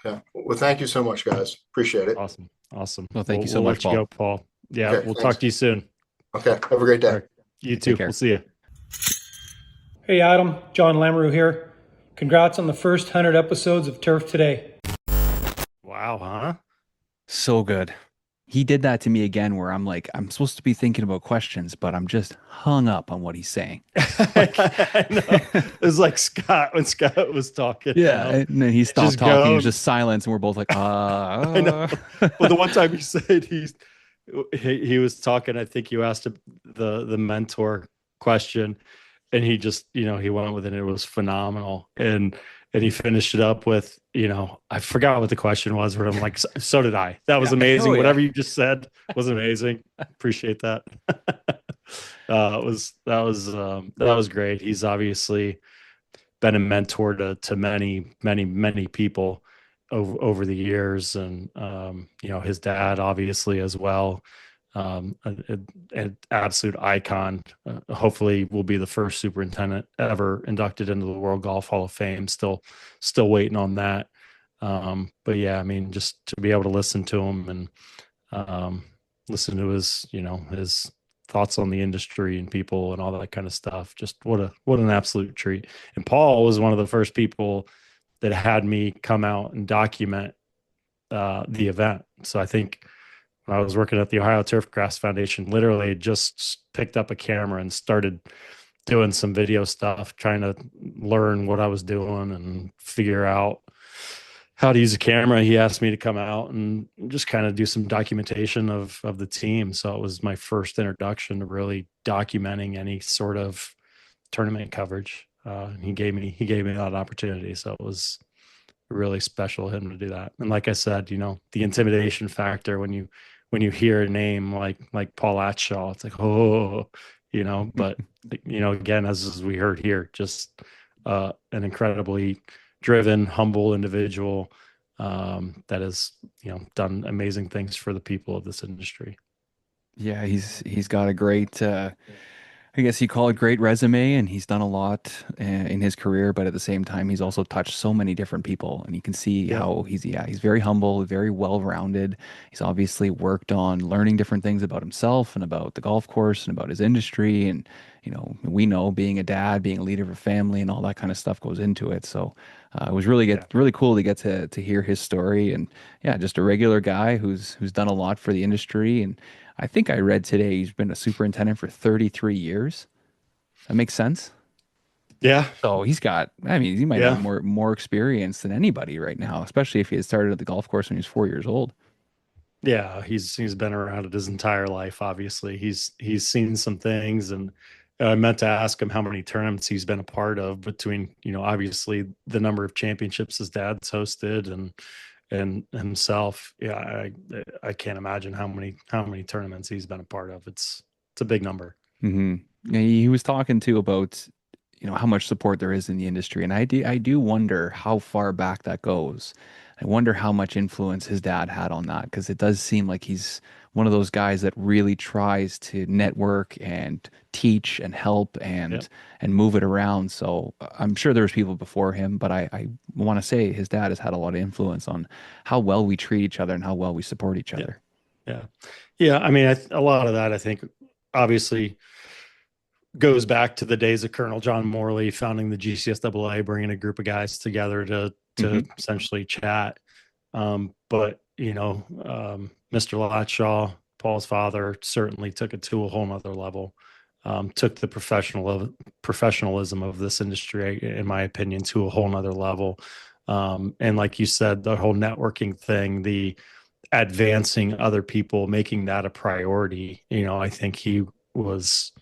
yeah. Well, thank you so much, guys. Appreciate it. Awesome. Awesome. Well, thank you so We'll much, let you Paul. go, Paul. Yeah, Okay, we'll thanks. talk to you soon. Okay. Have a great day. All right. You too. Take care. We'll see you. Hey, Adam, John Lamoureux here. Congrats on the first 100 episodes of Turf Today. Wow, huh? So good. He did that to me again where I'm like, I'm supposed to be thinking about questions, but I'm just hung up on what he's saying. I know. It was like Scott when Scott was talking. Yeah. And then he stopped Just talking. It go. was just silence. And we're both like, I know. Well, the one time he said he was talking, I think you asked him the mentor question, and he just, he went with it. And it was phenomenal. And he finished it up with, I forgot what the question was, but I'm like, so did I. That was amazing. Oh, yeah. Whatever you just said was amazing. Appreciate that. That was great. He's obviously been a mentor to many, many, many people over the years, and his dad obviously as well. An absolute icon. Hopefully will be the first superintendent ever inducted into the World Golf Hall of Fame. Still waiting on that. But yeah, I mean, just to be able to listen to him and listen to his thoughts on the industry and people and all that kind of stuff. Just what an absolute treat. And Paul was one of the first people that had me come out and document the event. So I think when I was working at the Ohio Turfgrass Foundation, literally just picked up a camera and started doing some video stuff, trying to learn what I was doing and figure out how to use a camera. He asked me to come out and just kind of do some documentation of the team. So it was my first introduction to really documenting any sort of tournament coverage. He gave me that opportunity. So it was really special of him to do that. And like I said, the intimidation factor when you hear a name like Paul Latshaw, it's like, but again, as we heard here, just an incredibly driven, humble individual that has, done amazing things for the people of this industry. Yeah, he's got a great, I guess you call it great resume, and he's done a lot in his career, but at the same time, he's also touched so many different people, and you can see how he's very humble, very well-rounded. He's obviously worked on learning different things about himself and about the golf course and about his industry, and we know being a dad, being a leader of a family, and all that kind of stuff goes into it. So it was really cool to get to hear his story, and yeah, just a regular guy who's done a lot for the industry. And I think I read today he's been a superintendent for 33 years. That makes sense. Yeah. So he might have more experience than anybody right now, especially if he had started at the golf course when he was 4 years old. Yeah, he's been around it his entire life. Obviously, he's seen some things, and I meant to ask him how many tournaments he's been a part of between, obviously the number of championships his dad's hosted and himself. Yeah, I can't imagine how many tournaments he's been a part of. It's a big number. Mm-hmm. Yeah, he was talking too about how much support there is in the industry, and I do wonder how far back that goes. I wonder how much influence his dad had on that, because it does seem like he's one of those guys that really tries to network and teach and help and move it around. So I'm sure there's people before him, but I want to say his dad has had a lot of influence on how well we treat each other and how well we support each other. Yeah. I mean, a lot of that, I think, obviously goes back to the days of Colonel John Morley founding the GCSAA, bringing a group of guys together to essentially chat. But Mr. Latshaw, Paul's father, certainly took it to a whole nother level. Took the professionalism of this industry, in my opinion, to a whole nother level. And like you said, the whole networking thing, the advancing other people, making that a priority. I think he was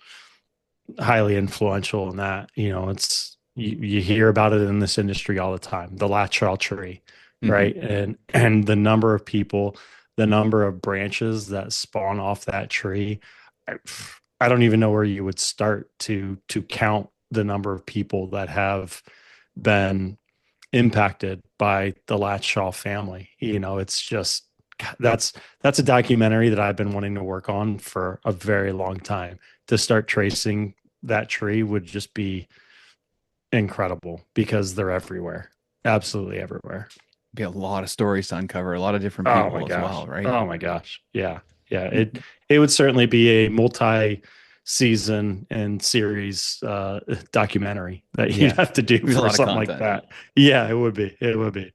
highly influential in that. It's you hear about it in this industry all the time, the Latshaw tree, right? And the number of people, the number of branches that spawn off that tree, I don't even know where you would start to count the number of people that have been impacted by the Latshaw family. It's just that's a documentary that I've been wanting to work on for a very long time. To start tracing that tree would just be incredible because they're everywhere, absolutely everywhere. Be a lot of stories to uncover, a lot of different Oh people my as gosh. well, right? Oh my gosh. Yeah. It would certainly be a multi-season and series documentary that you'd have to do There's a for lot of something like content. that. Yeah, it would be. It would be.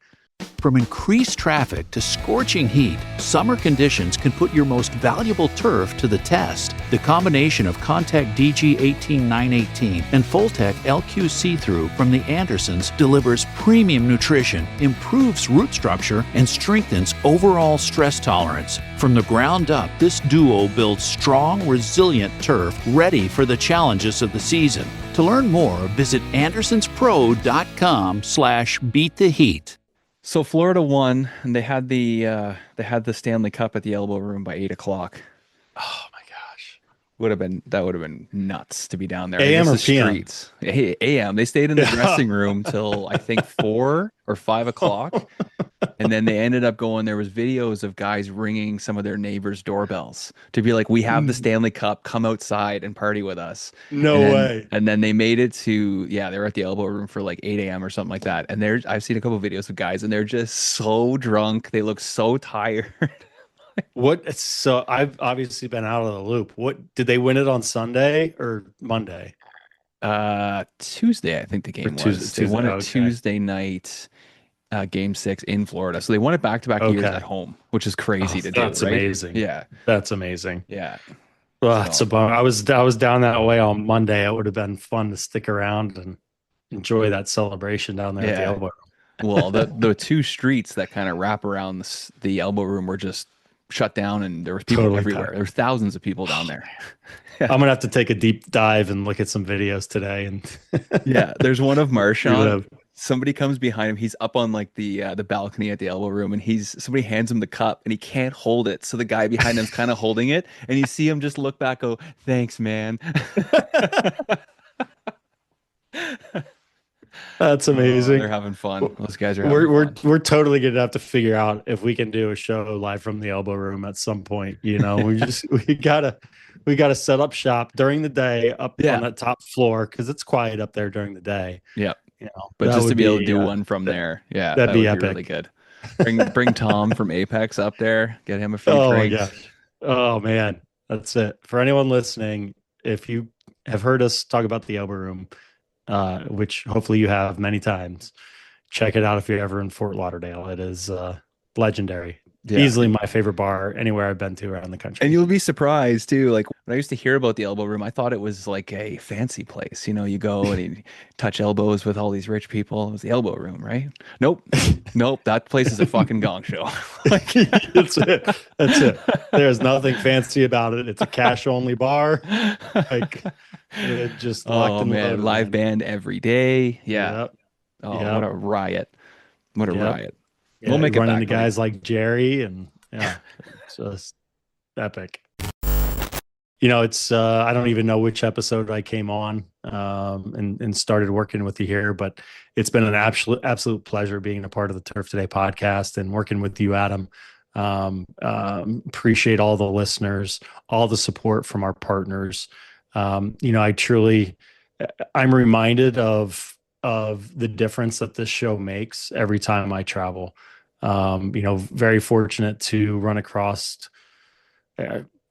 From increased traffic to scorching heat, summer conditions can put your most valuable turf to the test. The combination of Contact DG18918 and Fulltech LQ See-Through from the Andersons delivers premium nutrition, improves root structure, and strengthens overall stress tolerance. From the ground up, this duo builds strong, resilient turf ready for the challenges of the season. To learn more, visit andersonspro.com/beattheheat. So Florida won, and they had the Stanley Cup at the Elbow Room by 8 o'clock. Oh my gosh, would have been nuts to be down there. AM I or guess the PM? streets. AM. They stayed in the dressing room till I think 4 or 5 o'clock, and then they ended up going. There was videos of guys ringing some of their neighbors' doorbells to be like, "We have the Stanley Cup. Come outside and party with us." No way. And then they made it to they were at the Elbow Room for like 8 a.m. or something like that. And I've seen a couple of videos of guys, and they're just so drunk. They look so tired. So I've obviously been out of the loop. What did they win it on Sunday or Monday? Tuesday, I think the game was. Tuesday, They won it okay. Tuesday night, game 6 in Florida. So they won it back-to-back years at home, which is crazy to do. That's right? amazing. Yeah, that's amazing. yeah. Well, that's a bummer. I was down that way on Monday. It would have been fun to stick around and enjoy that celebration down there at the Elbow Room. Well, the two streets that kind of wrap around the Elbow Room were just shut down, and there was people Totally everywhere. packed. There were thousands of people down there. I'm gonna have to take a deep dive and look at some videos today. And Yeah, there's one of You Marshawn. have- Somebody comes behind him. He's up on like the balcony at the Elbow Room, and somebody hands him the cup, and he can't hold it. So the guy behind him's kind of holding it, and you see him just look back, go, "Thanks, man." That's amazing. They're having fun. Those guys are having We're fun. we're totally gonna have to figure out if we can do a show live from the Elbow Room at some point. We gotta set up shop during the day up on that top floor because it's quiet up there during the day. Yeah. But that just to would be able to be, do one from there, that'd that be would epic. really good. Bring Tom from Apex up there, get him a few Oh my drinks. gosh. Oh man, that's it. For anyone listening, if you have heard us talk about the Elbow Room, which hopefully you have many times, check it out if you're ever in Fort Lauderdale. It is legendary. Yeah. Easily my favorite bar anywhere I've been to around the country. And you'll be surprised too. Like when I used to hear about the Elbow Room, I thought it was like a fancy place. You go and you touch elbows with all these rich people. It was the Elbow Room, right? Nope. That place is a fucking gong show. That's it. That's it. There's nothing fancy about it. It's a cash only bar. Like it just locked and loaded, live band every day. Yeah. Yep. Oh, Yep. what a riot! What a Yep. riot! Yeah, We'll make it run back. into guys like Jerry and it's just epic. It's I don't even know which episode I came on and started working with you here, but it's been an absolute pleasure being a part of the Turf Today podcast and working with you, Adam. Appreciate all the listeners, all the support from our partners. I'm reminded of the difference that this show makes every time I travel. Very fortunate to run across.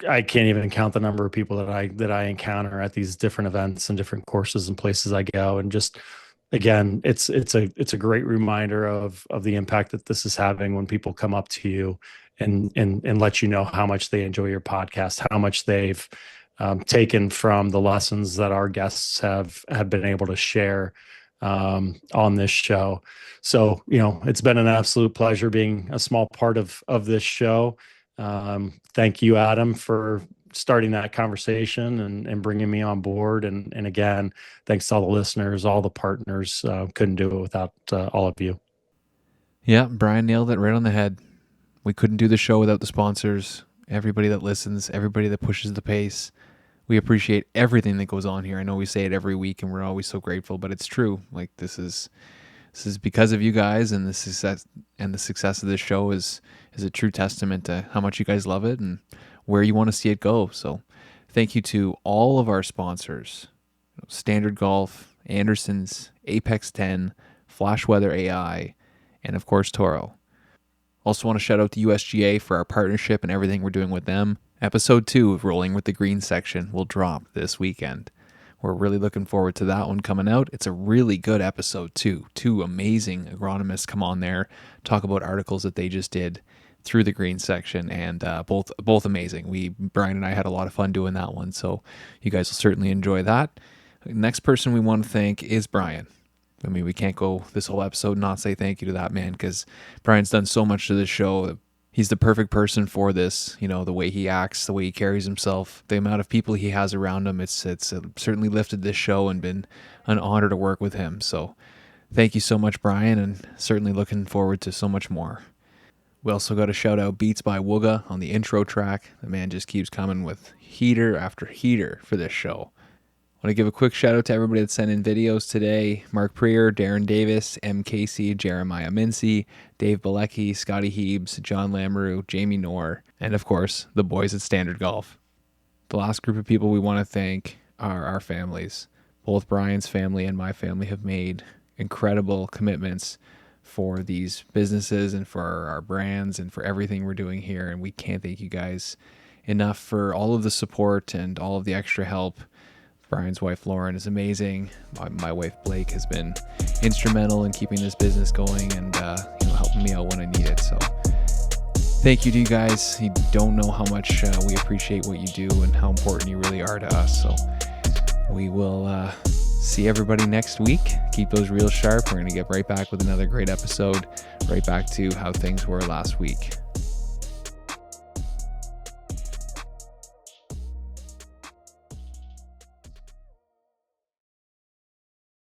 I can't even count the number of people that I encounter at these different events and different courses and places I go. And just again, it's a great reminder of the impact that this is having when people come up to you and let you know how much they enjoy your podcast, how much they've taken from the lessons that our guests have been able to share on this show. So, it's been an absolute pleasure being a small part of this show. Thank you, Adam, for starting that conversation and bringing me on board. And again, thanks to all the listeners, all the partners. Couldn't do it without all of you. Yeah, Brian nailed it right on the head. We couldn't do the show without the sponsors, everybody that listens, everybody that pushes the pace. We appreciate everything that goes on here. I know we say it every week and we're always so grateful, but it's true. Like this is because of you guys, and the success of this show is a true testament to how much you guys love it and where you want to see it go. So thank you to all of our sponsors, Standard Golf, Anderson's, Apex 10, Flash Weather AI, and of course Toro. Also want to shout out to USGA for our partnership and everything we're doing with them. Episode 2 of Rolling with the Green section will drop this weekend. We're really looking forward to that one coming out. It's a really good episode too. 2 amazing agronomists come on there, talk about articles that they just did through the green section, and both amazing. Brian and I had a lot of fun doing that one, so you guys will certainly enjoy that. Next person we want to thank is Brian. I mean, we can't go this whole episode and not say thank you to that man, because Brian's done so much to this show. He's the perfect person for this, the way he acts, the way he carries himself, the amount of people he has around him. It's certainly lifted this show and been an honor to work with him. So thank you so much, Brian, and certainly looking forward to so much more. We also got to shout out Beats by Wooga on the intro track. The man just keeps coming with heater after heater for this show. I want to give a quick shout out to everybody that sent in videos today. Mark Prier, Darren Davis, M. Casey, Jeremiah Mincy, Dave Bilecki, Scotty Heebs, John Lamoureux, Jamie Knorr, and of course, the boys at Standard Golf. The last group of people we want to thank are our families. Both Brian's family and my family have made incredible commitments for these businesses and for our brands and for everything we're doing here. And we can't thank you guys enough for all of the support and all of the extra help. Brian's wife, Lauren, is amazing. My wife, Blake, has been instrumental in keeping this business going and helping me out when I need it. So thank you to you guys. You don't know how much we appreciate what you do and how important you really are to us. So we will see everybody next week. Keep those reels sharp. We're going to get right back with another great episode, right back to how things were last week.